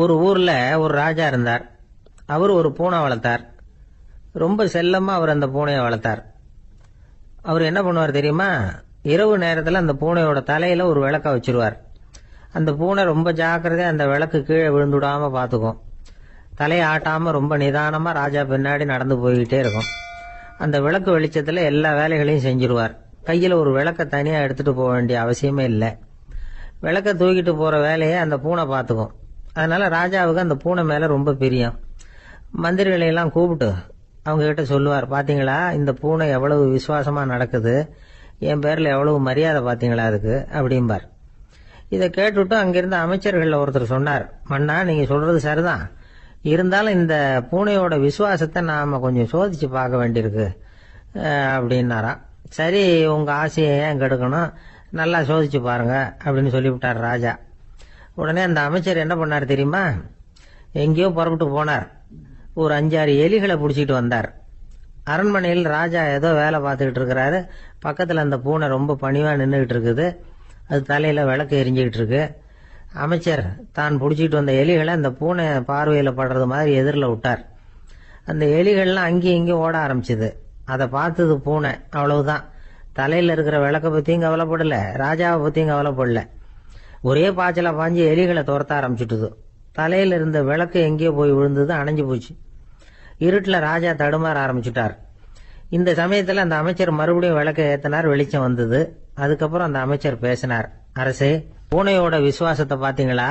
ஒரு ஊர்ல ஒரு ராஜா இருந்தார். அவர் ஒரு பூனை வளர்த்தார். ரொம்ப செல்லமா அவர் அந்த பூனையை வளர்த்தார். அவர் என்ன பண்ணுவார் தெரியுமா? இரவு நேரத்தில் அந்த பூனையோட தலையில ஒரு விளக்க வச்சிருவார். அந்த பூனை ரொம்ப ஜாக்கிரதையா அந்த விளக்கு கீழே விழுந்துடாம பாத்துக்கும். தலையை ஆட்டாம ரொம்ப நிதானமா ராஜா பின்னாடி நடந்து போய்கிட்டே இருக்கும். அந்த விளக்கு வெளிச்சத்துல எல்லா வேலைகளையும் செஞ்சிருவார். கையில ஒரு விளக்க தனியா எடுத்துட்டு போக வேண்டிய அவசியமே இல்லை. விளக்க தூக்கிட்டு போற வேலையை அந்த பூனை பாத்துக்கும். அதனால ராஜாவுக்கு அந்த பூனை மேல ரொம்ப பிரியம். மந்திரிகளை எல்லாம் கூப்பிட்டு அவங்க கிட்ட சொல்லுவார், பாத்தீங்களா இந்த பூனை எவ்வளவு விசுவாசமா நடக்குது, என் பேர்ல எவ்வளவு மரியாதை பாத்தீங்களா அதுக்கு அப்படிம்பார். இதை கேட்டுவிட்டு அங்கிருந்த அமைச்சர்கள் ஒருத்தர் சொன்னார், மன்னா நீங்க சொல்றது சரிதான், இருந்தாலும் இந்த பூனையோட விசுவாசத்தை நாம கொஞ்சம் சோதிச்சு பார்க்க வேண்டியிருக்கு அப்படின்னாராம். சரி, உங்க ஆசையை ஏன் கெடுக்கணும், நல்லா சோதிச்சு பாருங்க அப்படின்னு சொல்லிவிட்டார் ராஜா. உடனே அந்த அமைச்சர் என்ன பண்ணார் தெரியுமா? எங்கேயோ புறப்பட்டு போனார். ஒரு 5-6 எலிகளை பிடிச்சிட்டு வந்தார். அரண்மனையில் ராஜா ஏதோ வேலை பார்த்துக்கிட்டு இருக்கிறாரு. பக்கத்தில் அந்த பூனை ரொம்ப பணிவா நின்றுகிட்டு இருக்குது. அது தலையில விளக்கு எரிஞ்சுக்கிட்டு இருக்கு. அமைச்சர் தான் பிடிச்சிட்டு வந்த எலிகளை அந்த பூனை பார்வையில படுறது மாதிரி எதிரில் விட்டார். அந்த எலிகள்லாம் அங்கேயும் இங்கேயும் ஓட ஆரம்பிச்சுது. அதை பார்த்தது பூனை. அவ்வளவுதான். தலையில இருக்கிற விளக்க பத்தியும் கவலைப்படல, ராஜாவை பத்தியும் கவலைப்படல. ஒரே பாய்ச்சலா பாஞ்சு எலிகளை துரத்த ஆரம்பிச்சுட்டுது. தலையில இருந்த விளக்கு எங்கேயோ போய் விழுந்தது, அணைஞ்சு போச்சு. இருட்டுல ராஜா தடுமாற ஆரம்பிச்சுட்டார். இந்த சமயத்துல அந்த அமைச்சர் மறுபடியும் விளக்க ஏத்தினார். வெளிச்சம் வந்தது. அதுக்கப்புறம் அந்த அமைச்சர் பேசினார், அரசே, பூனையோட விசுவாசத்தை பாத்தீங்களா?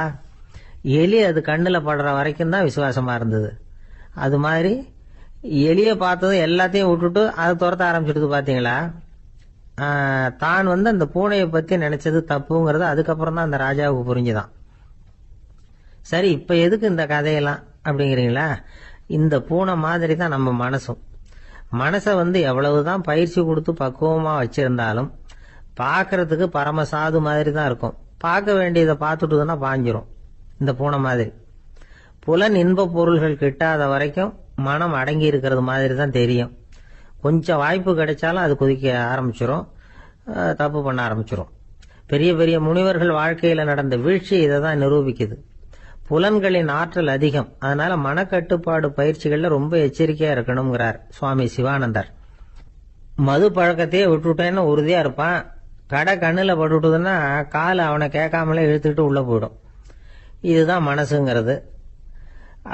எலி அது கண்ணுல படுற வரைக்கும் தான் விசுவாசமா இருந்தது. அது மாதிரி எலிய பார்த்ததும் எல்லாத்தையும் விட்டுட்டு அதை துரத்த ஆரம்பிச்சுட்டு பாத்தீங்களா? தான் அந்த பூனையை பத்தி நினைச்சது தப்புங்கிறது அதுக்கப்புறம் தான் அந்த ராஜாவுக்கு புரிஞ்சுதான். சரி, இப்ப எதுக்கு இந்த கதையெல்லாம் அப்படிங்கிறீங்களா? இந்த பூனை மாதிரி தான் நம்ம மனசும். மனசை எவ்வளவுதான் பயிற்சி கொடுத்து பக்குவமா வச்சிருந்தாலும் பார்க்கறதுக்கு பரமசாது மாதிரி தான் இருக்கும். பார்க்க வேண்டியதை பார்த்துட்டுதுன்னா பாஞ்சிரும். இந்த பூனை மாதிரி புலன் இன்ப பொருள்கள் கிட்டாத வரைக்கும் மனம் அடங்கி இருக்கிறது மாதிரி தான் தெரியும். கொஞ்சம் வாய்ப்பு கிடைச்சாலும் அது குதிக்க ஆரம்பிச்சிரும், தப்பு பண்ண ஆரம்பிச்சிரும். பெரிய பெரிய முனிவர்கள் வாழ்க்கையில நடந்த வீழ்ச்சி இதை தான் நிரூபிக்குது. புலன்களின் ஆற்றல் அதிகம். அதனால மனக்கட்டுப்பாடு பயிற்சிகள்ல ரொம்ப எச்சரிக்கையா இருக்கணுங்கிறார் சுவாமி சிவானந்தர். மது பழக்கத்தையே விட்டுட்டேன்னு உறுதியா இருப்பான். கடை கண்ணுல பட்டுட்டுதுன்னா கால் அவனை கேட்காமலே இழுத்துக்கிட்டு உள்ள போயிடும். இதுதான் மனசுங்கிறது.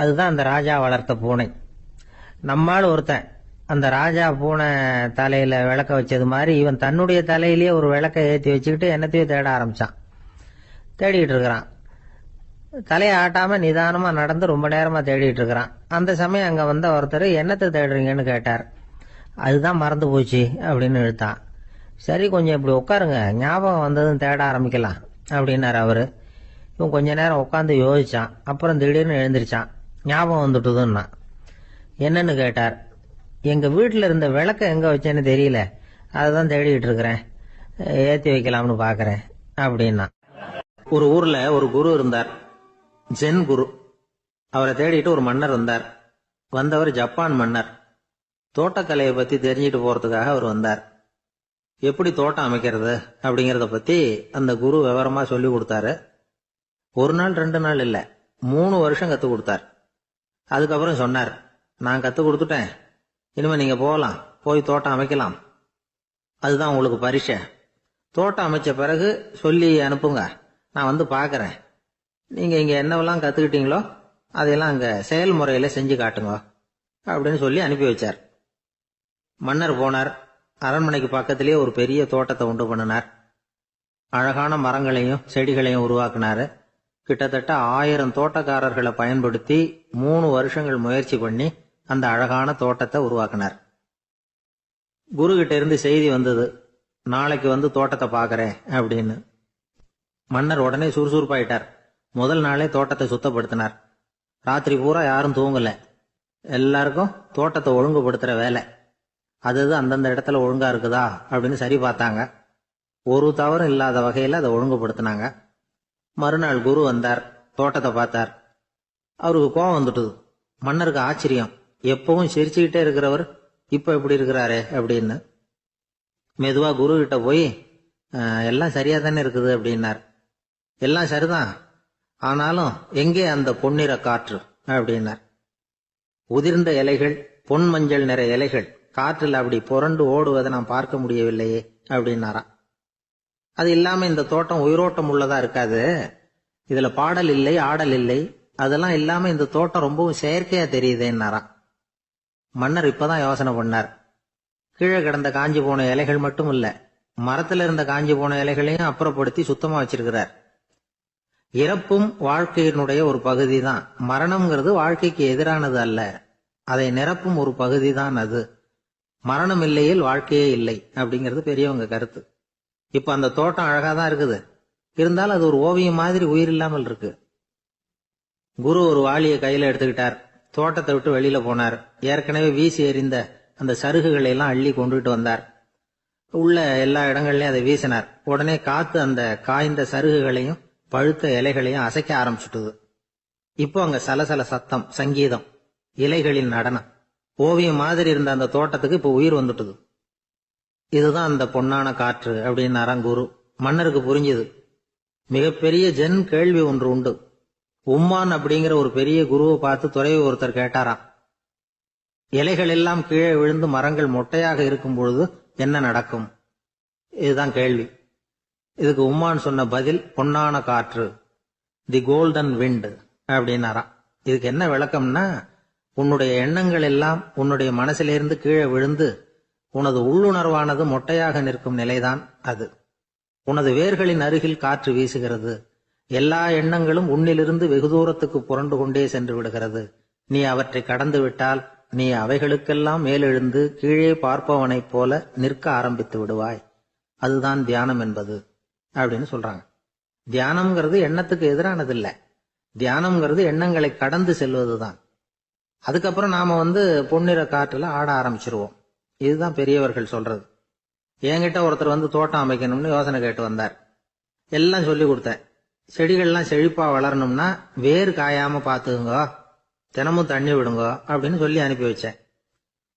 அதுதான் அந்த ராஜா வளர்த்த பூனை. நம்மால் ஒருத்தன் அந்த ராஜா பூனை தலையில விளக்க வச்சது மாதிரி இவன் தன்னுடைய தலையிலேயே ஒரு விளக்க ஏற்றி வச்சுக்கிட்டு என்னத்தையோ தேட ஆரம்பிச்சான். தேடிட்டு இருக்கிறான். தலையை ஆட்டாம நிதானமா நடந்து ரொம்ப நேரமா தேடிட்டு இருக்கிறான். அந்த சமயம் அங்க வந்த ஒருத்தர், என்னத்தை தேடுறீங்கன்னு கேட்டார். அதுதான் மறந்து போச்சு அப்படின்னு இழுத்தான். சரி, கொஞ்சம் இப்படி உட்காருங்க, ஞாபகம் வந்ததும் தேட ஆரம்பிக்கலாம் அப்படின்னாரு அவரு. இவன் கொஞ்ச நேரம் உட்காந்து யோசிச்சான். அப்புறம் திடீர்னு எழுந்திருச்சான். ஞாபகம் வந்துட்டுதுன்னா. என்னன்னு கேட்டார். எங்க வீட்டுல இருந்த விளக்க எங்க வச்சேன்னு தெரியல, அதுதான் தேடிட்டு இருக்கிறேன், ஏத்தி வைக்கலாம்னு பாக்குறேன் அப்படின்னா. ஒரு ஊர்ல ஒரு குரு இருந்தார், ஜென் குரு. அவரை தேடிட்டு ஒரு மன்னர் வந்தார். வந்தவர் ஜப்பான் மன்னர். தோட்டக்கலையை பத்தி தெரிஞ்சிட்டு போறதுக்காக அவர் வந்தார். எப்படி தோட்டம் அமைக்கிறது அப்படிங்கறத பத்தி அந்த குரு விவரமா சொல்லி கொடுத்தாரு. 1 நாள் 2 நாள் இல்ல, 3 வருஷம் கத்து கொடுத்தார். அதுக்கப்புறம் சொன்னார், நான் கத்து கொடுத்துட்டேன், இனிமே நீங்க போகலாம், போய் தோட்டம் அமைக்கலாம், அதுதான் உங்களுக்கு பரிசை. தோட்டம் அமைச்ச பிறகு சொல்லி அனுப்புங்க, நான் பாக்கிறேன். நீங்க இங்க என்னவெல்லாம் கத்துக்கிட்டீங்களோ அதையெல்லாம் அங்க செயல்முறையில செஞ்சு காட்டுங்க அப்படின்னு சொல்லி அனுப்பி வச்சார். மன்னர் போனார். அரண்மனைக்கு பக்கத்திலேயே ஒரு பெரிய தோட்டத்தை உண்டு பண்ணினார். அழகான மரங்களையும் செடிகளையும் உருவாக்கினாரு. கிட்டத்தட்ட 1000 தோட்டக்காரர்களை பயன்படுத்தி 3 வருஷங்கள் முயற்சி பண்ணி அந்த அழகான தோட்டத்தை உருவாக்கினார். குரு கிட்ட இருந்து செய்தி வந்தது, நாளைக்கு தோட்டத்தை பாக்கிறேன் அப்படின்னு. மன்னர் உடனே சுறுசுறுப்பாயிட்டார். முதல் நாளே தோட்டத்தை சுத்தப்படுத்தினார். ராத்திரி பூரா யாரும் தூங்கல. எல்லாருக்கும் தோட்டத்தை ஒழுங்குபடுத்துற வேலை. அது அந்தந்த இடத்துல ஒழுங்கா இருக்குதா அப்படின்னு சரி பார்த்தாங்க. ஒரு தவறும் இல்லாத வகையில அதை ஒழுங்குபடுத்தினாங்க. மறுநாள் குரு வந்தார், தோட்டத்தை பார்த்தார். அவருக்கு கோபம் வந்துட்டுது. மன்னருக்கு ஆச்சரியம், எப்பவும் சிரிச்சுக்கிட்டே இருக்கிறவர் இப்ப எப்படி இருக்கிறாரே அப்படின்னு. மெதுவா குரு கிட்ட போய், எல்லாம் சரியா தானே இருக்குது அப்படின்னார். எல்லாம் சரிதான், ஆனாலும் எங்கே அந்த பொன்னிற காற்று அப்படின்னார். உதிர்ந்த இலைகள், பொன் மஞ்சள் நிற இலைகள் காற்றில் அப்படி புரண்டு ஓடுவதை நான் பார்க்க முடியவில்லையே அப்படின்னாராம். அது இல்லாம இந்த தோட்டம் உயிரோட்டம் உள்ளதா இருக்காது, இதுல பாடல் இல்லை, ஆடல் இல்லை, அதெல்லாம் இல்லாம இந்த தோட்டம் ரொம்பவும் செயற்கையா தெரியுதேன்னாராம். மன்னர் இப்பதான் யோசனை பண்ணார். கீழே கிடந்த காஞ்சி போன இலைகள் மட்டும் இல்ல, மரத்துல இருந்த காஞ்சி போன இலைகளையும் அப்புறப்படுத்தி சுத்தமா வச்சிருக்கிறார். இறப்பும் வாழ்க்கையினுடைய ஒரு பகுதி தான். மரணம்ங்கிறது வாழ்க்கைக்கு எதிரானது அல்ல, அதை நிரப்பும் ஒரு பகுதி தான் அது. மரணம் இல்லையில் வாழ்க்கையே இல்லை அப்படிங்கிறது பெரியவங்க கருத்து. இப்ப அந்த தோட்டம் அழகா தான் இருக்குது, இருந்தாலும் அது ஒரு ஓவியம் மாதிரி உயிர் இல்லாமல் இருக்கு. குரு ஒரு வாளியை கையில எடுத்துக்கிட்டார், தோட்டத்தை விட்டு வெளியில போனார். ஏற்கனவே வீசி எறிந்த அந்த சருகுகளை எல்லாம் அள்ளி கொண்டுட்டு வந்தார். உள்ள எல்லா இடங்கள்லயும் அதை வீசினார். உடனே காத்து அந்த காய்ந்த சருகுகளையும் பழுத்த இலைகளையும் அசைக்க ஆரம்பிச்சுட்டுது. இப்போ அங்க சலசல சத்தம், சங்கீதம், இலைகளின் நடனம், ஓவியம் மாதிரி இருந்த அந்த தோட்டத்துக்கு இப்போ உயிர் வந்துட்டுது. இதுதான் அந்த பொன்னான காற்று அப்படின்னாராம் குரு. மன்னருக்கு புரிஞ்சுது. மிகப்பெரிய ஜென் கேள்வி ஒன்று உண்டு. உம்மான் அப்படிங்கிற ஒரு பெரிய குருவை பார்த்து துறவி ஒருத்தர் கேட்டாராம், இலைகள் எல்லாம் கீழே விழுந்து மரங்கள் மொட்டையாக இருக்கும் பொழுது என்ன நடக்கும்? இதுதான் கேள்வி. இதுக்கு உம்மான் சொன்ன பதில் பொன்னான காற்று, தி கோல்டன் விண்ட் அப்படின்னாராம். இதுக்கு என்ன விளக்கம்னா, உன்னுடைய எண்ணங்கள் எல்லாம் உன்னுடைய மனசிலிருந்து கீழே விழுந்து உனது உள்ளுணர்வானது மொட்டையாக நிற்கும் நிலைதான் அது. உனது வேர்களின் அருகில் காற்று வீசுகிறது. எல்லா எண்ணங்களும் உன்னிலிருந்து வெகு தூரத்துக்கு புரண்டு கொண்டே சென்று விடுகிறது. நீ அவற்றை கடந்து விட்டால் நீ அவைகளுக்கெல்லாம் மேலெழுந்து கீழே பார்ப்பவனைப் போல நிற்க ஆரம்பித்து விடுவாய். அதுதான் தியானம் என்பது அப்படின்னு சொல்றாங்க. தியானம்ங்கிறது எண்ணத்துக்கு எதிரானது இல்ல, தியானம்ங்கிறது எண்ணங்களை கடந்து செல்வதுதான். அதுக்கப்புறம் நாம பொன்னிற காற்றுல ஆட ஆரம்பிச்சிருவோம். இதுதான் பெரியவர்கள் சொல்றது. என்கிட்ட ஒருத்தர் தோட்டம் அமைக்கணும்னு யோசனை கேட்டு வந்தார். எல்லாம் சொல்லி கொடுத்தேன். செடிகள்லாம் செழிப்பா வளரணும்னா வேர் காயாம பாத்துக்குங்க, தினமும் தண்ணி விடுங்க அப்படின்னு சொல்லி அனுப்பி வச்சேன்.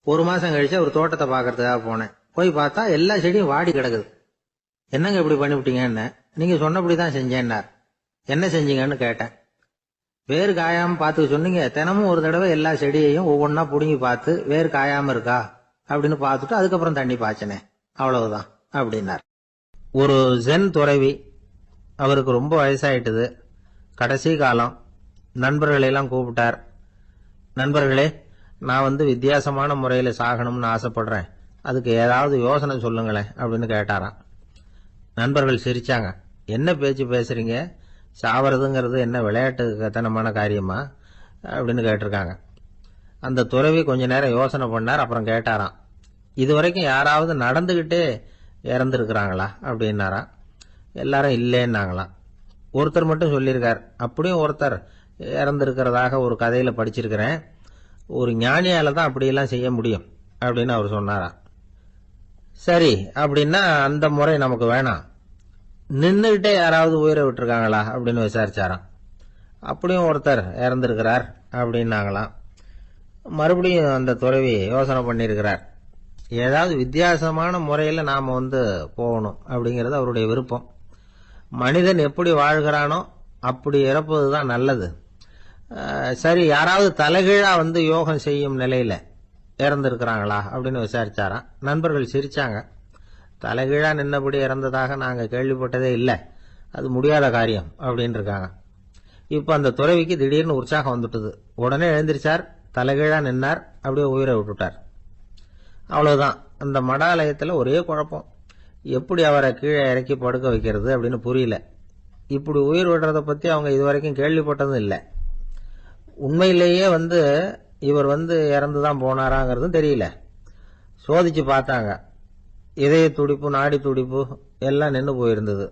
ஒரு மாசம் கழிச்சு ஒரு தோட்டத்தை பாக்கிறதுக்காக போனேன். போய் பார்த்தா எல்லா செடியும் வாடி கிடக்குது. என்னங்க இப்படி பண்ணிவிட்டீங்கன்னு. நீங்க சொன்னபடிதான் செஞ்சேன்னார். என்ன செஞ்சீங்கன்னு கேட்டேன். வேர் காயாம பாத்துக்க சொன்னீங்க, தினமும் ஒரு தடவை எல்லா செடியையும் ஒவ்வொன்னா புடுங்கி பார்த்து வேர் காயாம இருக்கா அப்படின்னு பார்த்துட்டு அதுக்கப்புறம் தண்ணி பாய்ச்சனே, அவ்வளவுதான் அப்படின்னார். ஒரு ஜென் துறவி, அவருக்கு ரொம்ப வயசாயிட்டுது, கடைசி காலம். நண்பர்களெல்லாம் கூப்பிட்டார். நண்பர்களே, நான் வித்தியாசமான முறையில சாகணும்னு ஆசைப்படுறேன், அதுக்கு ஏதாவது யோசனை சொல்லுங்களேன் அப்படின்னு கேட்டாராம். நண்பர்கள் சிரிச்சாங்க. என்ன பேச்சு பேசுறீங்க, சாவறதுங்கிறது என்ன விளையாட்டு கத்தனமான காரியமா அப்படின்னு கேட்டிருக்காங்க. அந்த துறவி கொஞ்ச நேரம் யோசனை பண்ணார். அப்புறம் கேட்டாராம், இதுவரைக்கும் யாராவது நடந்துகிட்டே இறந்துருக்கிறாங்களா அப்படின்னாராம். எல்லாரும் இல்லைன்னாங்களாம். ஒருத்தர் மட்டும் சொல்லியிருக்கார். அப்படியும் ஒருத்தர் இறந்திருக்கிறதாக ஒரு கதையில படிச்சிருக்கிறேன், ஒரு ஞானியால தான் அப்படியெல்லாம் செய்ய முடியும் அப்படின்னு அவர் சொன்னாராம். சரி, அப்படின்னா அந்த முறை நமக்கு வேணாம், நின்றுகிட்டே யாராவது உயிரை விட்டுருக்காங்களா அப்படின்னு விசாரிச்சாராம். அப்படியும் ஒருத்தர் இறந்திருக்கிறார் அப்படின்னாங்களாம். மறுபடியும் அந்த துறவி யோசனை பண்ணியிருக்கிறார். ஏதாவது வித்தியாசமான முறையில் நாம் போகணும் அப்படிங்கிறது அவருடைய விருப்பம். மனிதன் எப்படி வாழ்கிறானோ அப்படி இறப்பதுதான் நல்லது. சரி, யாராவது தலைகீழா யோகம் செய்யும் நிலையில இறந்திருக்கிறாங்களா அப்படின்னு விசாரிச்சாராம். நண்பர்கள் சிரிச்சாங்க. தலைகீழா நின்னபடி இறந்ததாக நாங்க கேள்விப்பட்டதே இல்லை, அது முடியாத காரியம் அப்படின்னு இருக்காங்க. இப்ப அந்த துறவிக்கு திடீர்னு உற்சாகம் வந்துட்டுது. உடனே எழுந்திருச்சார், தலைகீழா நின்னார், அப்படியே உயிரை விட்டுட்டார். அவ்வளவுதான். அந்த மடாலயத்துல ஒரே குழப்பம். எப்படி அவரை கீழே இறக்கி படுக்க வைக்கிறது அப்படின்னு புரியல. இப்படி உயிர் விடுறத பத்தி அவங்க இதுவரைக்கும் கேள்விப்பட்டதும் இல்லை. உண்மையிலேயே இவர் இறந்துதான் போனாராங்கிறதும் தெரியல. சோதிச்சு பார்த்தாங்க. இதய துடிப்பு, நாடி துடிப்பு எல்லாம் நின்று போயிருந்தது.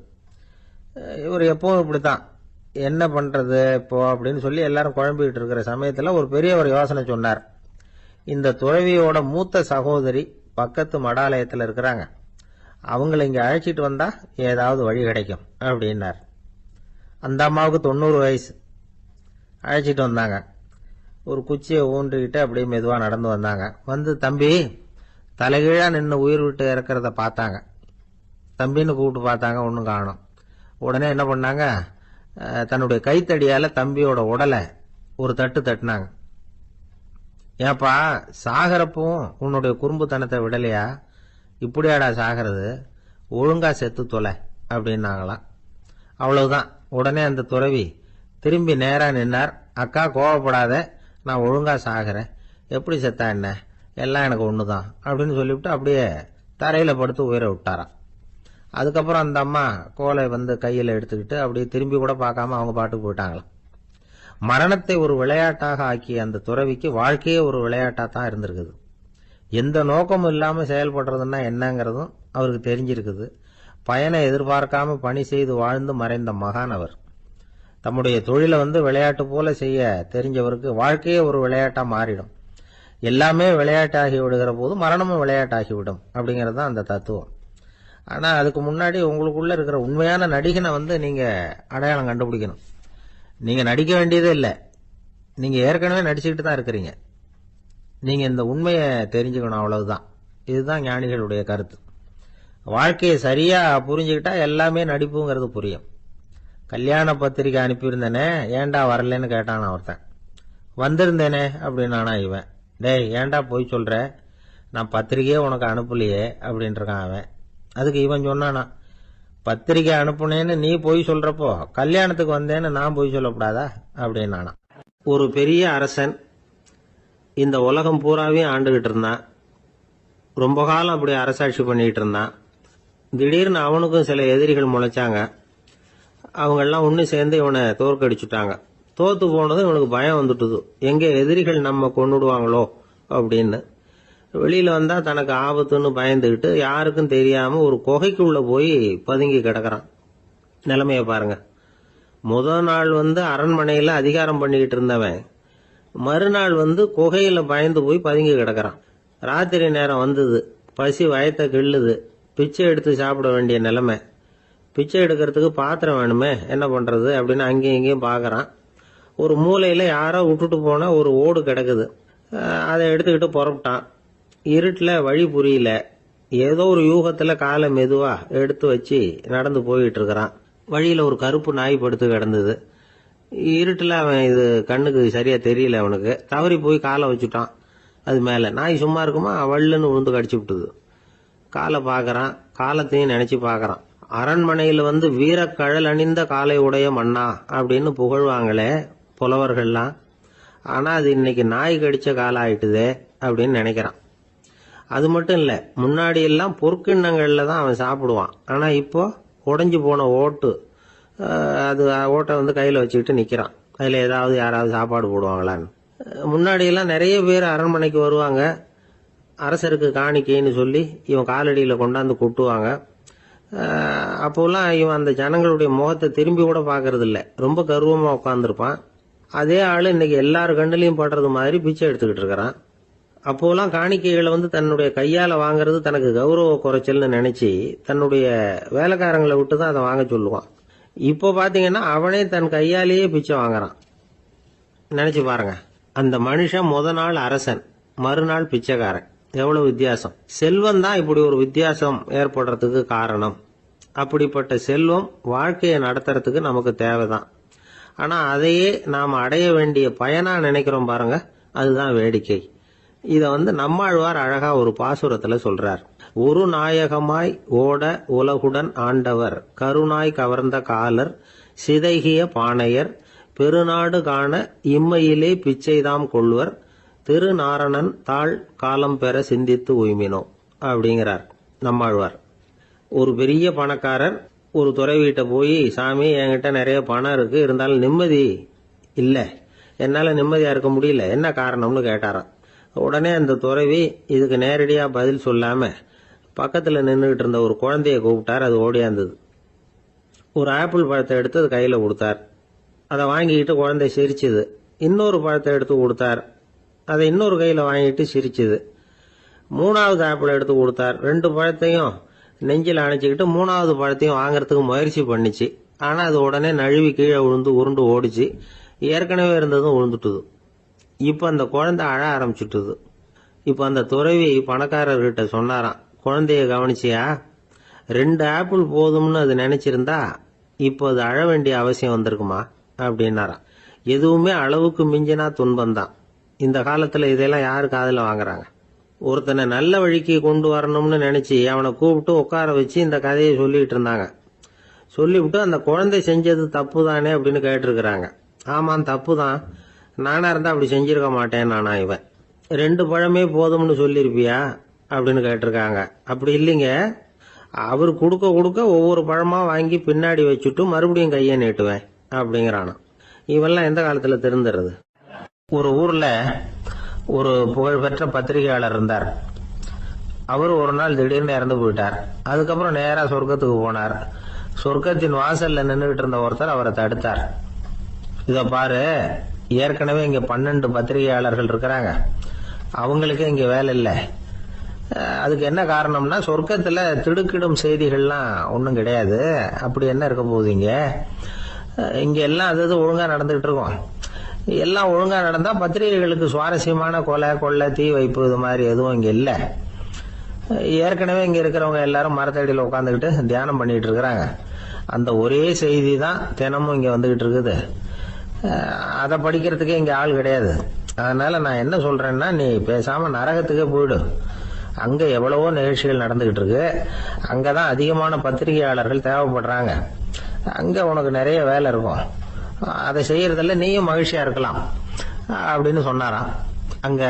இவர் எப்பவும் இப்படித்தான், என்ன பண்றது இப்போ அப்படின்னு சொல்லி எல்லாரும் குழம்பிக்கிட்டு இருக்கிற சமயத்துல ஒரு பெரியவர் யோசனை சொன்னார். இந்த துறவியோட மூத்த சகோதரி பக்கத்து மடாலயத்தில் இருக்கிறாங்க, அவங்களை இங்க அழைச்சிட்டு வந்தா ஏதாவது வழி கிடைக்கும் அப்படின்னார். அந்த அம்மாவுக்கு 90 வயசு. அழைச்சிட்டு வந்தாங்க. ஒரு குச்சியை ஊன்றிக்கிட்டு அப்படியே மெதுவா நடந்து வந்தாங்க. தம்பி, தலைகீழா நின்று உயிர் விட்டு இறக்கிறத பார்த்தாங்க. தம்பின்னு கூப்பிட்டு பார்த்தாங்க, ஒன்றும் காணும். உடனே என்ன பண்ணாங்க, தன்னுடைய கைத்தடியால தம்பியோட உடலை ஒரு தட்டு தட்டினாங்க. ஏப்பா, சாகரப்பும் உன்னுடைய குறும்புத்தனத்தை விடலையா? இப்படியாடா சாகிறது? ஒழுங்கா செத்து தொலை அப்படின்னாங்களாம். அவ்வளவுதான். உடனே அந்த துறவி திரும்பி நேரா நின்னார். அக்கா, கோவப்படாத, நான் ஒழுங்கா சாகிறேன், எப்படி செத்தா என்ன, எல்லாம் எனக்கு ஒண்ணுதான் அப்படின்னு சொல்லிவிட்டு அப்படியே தரையில படுத்து உயிரை விட்டாராம். அதுக்கப்புறம் அந்த அம்மா கோலை கையில எடுத்துக்கிட்டு அப்படியே திரும்பி கூட பார்க்காம அவங்க பாட்டுக்கு போயிட்டாங்களாம். மரணத்தை ஒரு விளையாட்டாக ஆக்கிய அந்த துறவிக்கு வாழ்க்கையே ஒரு விளையாட்டா தான் இருந்திருக்குது. எந்த நோக்கமும் இல்லாம செயல்படுறதுன்னா என்னங்கிறதும் அவருக்கு தெரிஞ்சிருக்குது. பயனை எதிர்பார்க்காம பணி செய்து வாழ்ந்து மறைந்த மகான் அவர். தம்முடைய தொழிலை விளையாட்டு போல செய்ய தெரிஞ்சவருக்கு வாழ்க்கையே ஒரு விளையாட்டா மாறிடும். எல்லாமே விளையாட்டாகி விடுகிற போது மரணமும் விளையாட்டாகிவிடும் அப்படிங்கிறது தான் அந்த தத்துவம். ஆனா அதுக்கு முன்னாடி உங்களுக்குள்ள இருக்கிற உண்மையான நடிகனை நீங்க அடையாளம் கண்டுபிடிக்கணும். நீங்க நடிக்க வேண்டியதே இல்லை, நீங்க ஏற்கனவே நடிச்சுக்கிட்டு தான் இருக்கிறீங்க. நீங்க இந்த உண்மையை தெரிஞ்சுக்கணும், அவ்வளவுதான். இதுதான் ஞானிகளுடைய கருத்து. வாழ்க்கையை சரியா புரிஞ்சுக்கிட்டா எல்லாமே நடிப்புங்கிறது புரியும். கல்யாண பத்திரிக்கை அனுப்பியிருந்தேனே, ஏண்டா வரலன்னு கேட்டான் ஒருத்தன். வந்திருந்தேனே அப்படின்னானா இவன். டேய், ஏண்டா போய் சொல்ற, நான் பத்திரிக்கையே உனக்கு அனுப்பலையே அப்படின்றான் அவன். அதுக்கு இவன் சொன்னானா, பத்திரிக்கை அனுப்புனேன்னு நீ போய் சொல்றப்போ கல்யாணத்துக்கு வந்தேன்னு நான் போய் சொல்லக்கூடாதா அப்படின்னானா. ஒரு பெரிய அரசன் இந்த உலகம் பூராவையும் ஆண்டுகிட்டு இருந்தான். ரொம்ப காலம் அப்படி அரசாட்சி பண்ணிட்டு இருந்தான். திடீர்னு அவனுக்கும் சில எதிரிகள் முளைச்சாங்க. அவங்கெல்லாம் ஒன்று சேர்ந்து இவனை தோற்கடிச்சுட்டாங்க. தோத்து போனதும் இவனுக்கு பயம் வந்துட்டுது, எங்கே எதிரிகள் நம்ம கொண்டுடுவாங்களோ அப்படின்னு. வெளியில வந்தா தனக்கு ஆபத்துன்னு பயந்துகிட்டு யாருக்கும் தெரியாம ஒரு குகைக்குள்ள போய் பதுங்கி கிடக்கிறான். நிலைமைய பாருங்க. முதல் நாள் அரண்மனையில அதிகாரம் பண்ணிக்கிட்டு இருந்தவன் மறுநாள் குகையில பயந்து போய் பதுங்கி கிடக்கிறான். ராத்திரி நேரம் வந்தது, பசி வயத்தை கிள்ளுது, பிச்சை எடுத்து சாப்பிட வேண்டிய நிலைமை. பிச்சை எடுக்கிறதுக்கு பாத்திரம் வேணுமே, என்ன பண்றது அப்படின்னு அங்கேயும் இங்கேயும் பாக்குறான். ஒரு மூலையில யாரோ விட்டுட்டு போன ஒரு ஓடு கிடக்குது. அதை எடுத்துக்கிட்டு புறப்பட்டான். இருட்டுல வழி புரியல. ஏதோ ஒரு யூகத்துல காலை மெதுவா எடுத்து வச்சு நடந்து போயிட்டு இருக்கிறான். வழியில ஒரு கருப்பு நாய் படுத்து கிடந்தது. இருட்டுல அவன் இது கண்ணுக்கு சரியா தெரியல, அவனுக்கு தவறி போய் காலை வச்சுட்டான். அது மேல நாய் சும்மா இருக்குமா, வள்ளுன்னு உழுந்து கடிச்சு விட்டுது. காலை பாக்குறான், காலத்தையும் நினைச்சு பாக்குறான். அரண்மனையில வீரக்கழல் அணிந்த காலை உடைய மன்னா அப்படின்னு புகழ்வாங்களே புலவர்கள்லாம். ஆனா அது இன்னைக்கு நாய் கடிச்ச காலம் ஆயிட்டுதே அப்படின்னு நினைக்கிறான். அது மட்டும் இல்ல, முன்னாடி எல்லாம் பொற்கிண்ணங்கள்ல தான் அவன் சாப்பிடுவான். ஆனா இப்போ உடைஞ்சு போன ஓட்டு, அது ஓட்டை கையில வச்சுக்கிட்டு நிக்கிறான். அதுல ஏதாவது யாராவது சாப்பாடு போடுவாங்களான்னு. முன்னாடி எல்லாம் நிறைய பேர் அரண்மனைக்கு வருவாங்க. அரசருக்கு காணிக்கைன்னு சொல்லி இவன் காலடியில கொண்டாந்து கொட்டுவாங்க. அப்போல்லாம் இவன் அந்த ஜனங்களுடைய முகத்தை திரும்பி கூட பாக்குறது இல்ல, ரொம்ப கர்வமா உட்காந்துருப்பான். அதே ஆளு இன்னைக்கு எல்லாரு கண்ணிலையும் படுறது மாதிரி பிச்சை எடுத்துக்கிட்டு இருக்கிறான். அப்போலாம் காணிக்கைகளை தன்னுடைய கையால வாங்குறது தனக்கு கௌரவ குறைச்சல்னு நினைச்சு தன்னுடைய வேலைக்காரங்களை விட்டு தான் அதை வாங்க சொல்லுவான். இப்போ பாத்தீங்கன்னா அவனே தன் கையாலேயே பிச்சை வாங்குறான். நினைச்சு பாருங்க, அந்த மனுஷன் முத நாள் அரசன், மறுநாள் பிச்சைக்காரன். எவ்வளவு வித்தியாசம். செல்வம் தான் இப்படி ஒரு வித்தியாசம் ஏற்படுறதுக்கு காரணம். அப்படிப்பட்ட செல்வம் வாழ்க்கையை நடத்துறதுக்கு நமக்கு தேவைதான். ஆனா அதையே நாம் அடைய வேண்டிய பயனா நினைக்கிறோம் பாருங்க, அதுதான் வேடிக்கை. இத நம்மாழ்வார் அழகா ஒரு பாசுரத்துல சொல்றார். ஒரு நாயகமாய் ஓட உலகுடன் ஆண்டவர், கருணாய் கவர்ந்த காலர், சிதைகிய பானையர், பெருநாடு காண இம்மையிலே பிச்சைதாம் கொள்வர், திருநாரணன் தாழ் காலம் பெற சிந்தித்து உய்மினோ அப்படிங்கிறார் நம்மாழ்வார். ஒரு பெரிய பணக்காரர் ஒரு துறவிகிட்ட போய், சாமி என்கிட்ட நிறைய பணம் இருக்கு, இருந்தாலும் நிம்மதி இல்ல, என்னால நிம்மதியா இருக்க முடியல, என்ன காரணம்னு கேட்டாராம். உடனே அந்த துறவி இதுக்கு நேரடியா பதில் சொல்லாம பக்கத்துல நின்றுகிட்டு இருந்த ஒரு குழந்தைய கூப்பிட்டார். அது ஓடியாந்தது. ஒரு ஆப்பிள் பழத்தை எடுத்து அது கையில கொடுத்தார். அதை வாங்கிக்கிட்டு குழந்தை சிரிச்சுது. இன்னொரு பழத்தை எடுத்து கொடுத்தார். அதை இன்னொரு கையில வாங்கிட்டு சிரிச்சுது. மூணாவது ஆப்பிள் எடுத்து கொடுத்தார். 2 பழத்தையும் நெஞ்சில் அணைச்சிக்கிட்டு 3வது பழத்தையும் வாங்கறதுக்கு முயற்சி பண்ணிச்சு. ஆனா அது உடனே நழுவி கீழே விழுந்து உருண்டு ஓடிச்சு. ஏற்கனவே இருந்ததும் விழுந்துட்டுது. இப்ப அந்த குழந்தை அழ ஆரம்பிச்சுட்டுது. இப்ப அந்த துறவி பணக்காரர்கிட்ட சொன்னாராம், குழந்தைய கவனிச்சியா, 2 ஆப்பிள் போதும்னு அது நினைச்சிருந்தா இப்போ அது அழ வேண்டிய அவசியம் வந்திருக்குமா அப்படின்னாராம். எதுவுமே அளவுக்கு மிஞ்சினா துன்பம்தான். இந்த காலத்துல இதெல்லாம் யாரு காதுல வாங்குறாங்க? ஒருத்தனை நல்ல வழிக்கு கொண்டு வரணும்னு நினைச்சு அவனை கூப்பிட்டு உட்கார வச்சு இந்த கதையை சொல்லிட்டு இருந்தாங்க. சொல்லிவிட்டு அந்த குழந்தை செஞ்சது தப்பு தானே அப்படின்னு கேட்டிருக்கிறாங்க. ஆமாம், தப்பு தான். நானா இருந்தா அப்படி செஞ்சிருக்க மாட்டேன் நானா இவன். 2 பழமே போதும்னு சொல்லியிருப்பியா அப்படின்னு கேட்டிருக்காங்க. அப்படி இல்லைங்க, அவர் கொடுக்க கொடுக்க ஒவ்வொரு பழமா வாங்கி பின்னாடி வச்சுட்டு மறுபடியும் கையை நீட்டுவேன் அப்படிங்கிறானா. இவெல்லாம் எந்த காலத்துல திருந்துறது? ஒரு ஊர்ல ஒரு புகழ்பெற்ற பத்திரிகையாளர் இருந்தார். அவர் ஒரு நாள் திடீர்னு இறந்து போயிட்டார். அதுக்கப்புறம் நேரா சொர்க்கத்துக்கு போனார். சொர்க்கத்தின் வாசல்ல நின்றுகிட்டு இருந்த ஒருத்தர் அவரை தடுத்தார். இத பாரு, ஏற்கனவே இங்க 12 பத்திரிகையாளர்கள் இருக்கிறாங்க, அவங்களுக்கே இங்க வேலை இல்லை. அதுக்கு என்ன காரணம்னா, சொர்க்கத்துல திடுக்கிடும் செய்திகள்லாம் ஒன்றும் கிடையாது. அப்படி என்ன இருக்க போகுது இங்க எல்லாம் அது ஒழுங்கா நடந்துகிட்டு இருக்கோம். எல்லாம் ஒழுங்கா நடந்தா பத்திரிகைகளுக்கு சுவாரஸ்யமான கொலை கொள்ளை தீ வைப்பு இது மாதிரி எதுவும் இங்க இல்லை. ஏற்கனவே இங்க இருக்கிறவங்க எல்லாரும் மரத்தடியில் உட்காந்துக்கிட்டு தியானம் பண்ணிட்டு இருக்கிறாங்க. அந்த ஒரே செய்தி தான் தினமும் இங்க வந்துகிட்டு இருக்குது. அதை படிக்கிறதுக்கே இங்க ஆள் கிடையாது. அதனால நான் என்ன சொல்றேன்னா, நீ பேசாம நரகத்துக்கே போயிடு. அங்க எவ்வளவோ நிகழ்ச்சிகள் நடந்துகிட்டு இருக்கு. அங்கதான் அதிகமான பத்திரிகையாளர்கள் தேவைப்படுறாங்க. அங்க உனக்கு நிறைய வேலை இருக்கும். அதை செய்யறதில்ல, நீயும் மகிழ்ச்சியா இருக்கலாம் அப்படின்னு சொன்னாராம். அங்க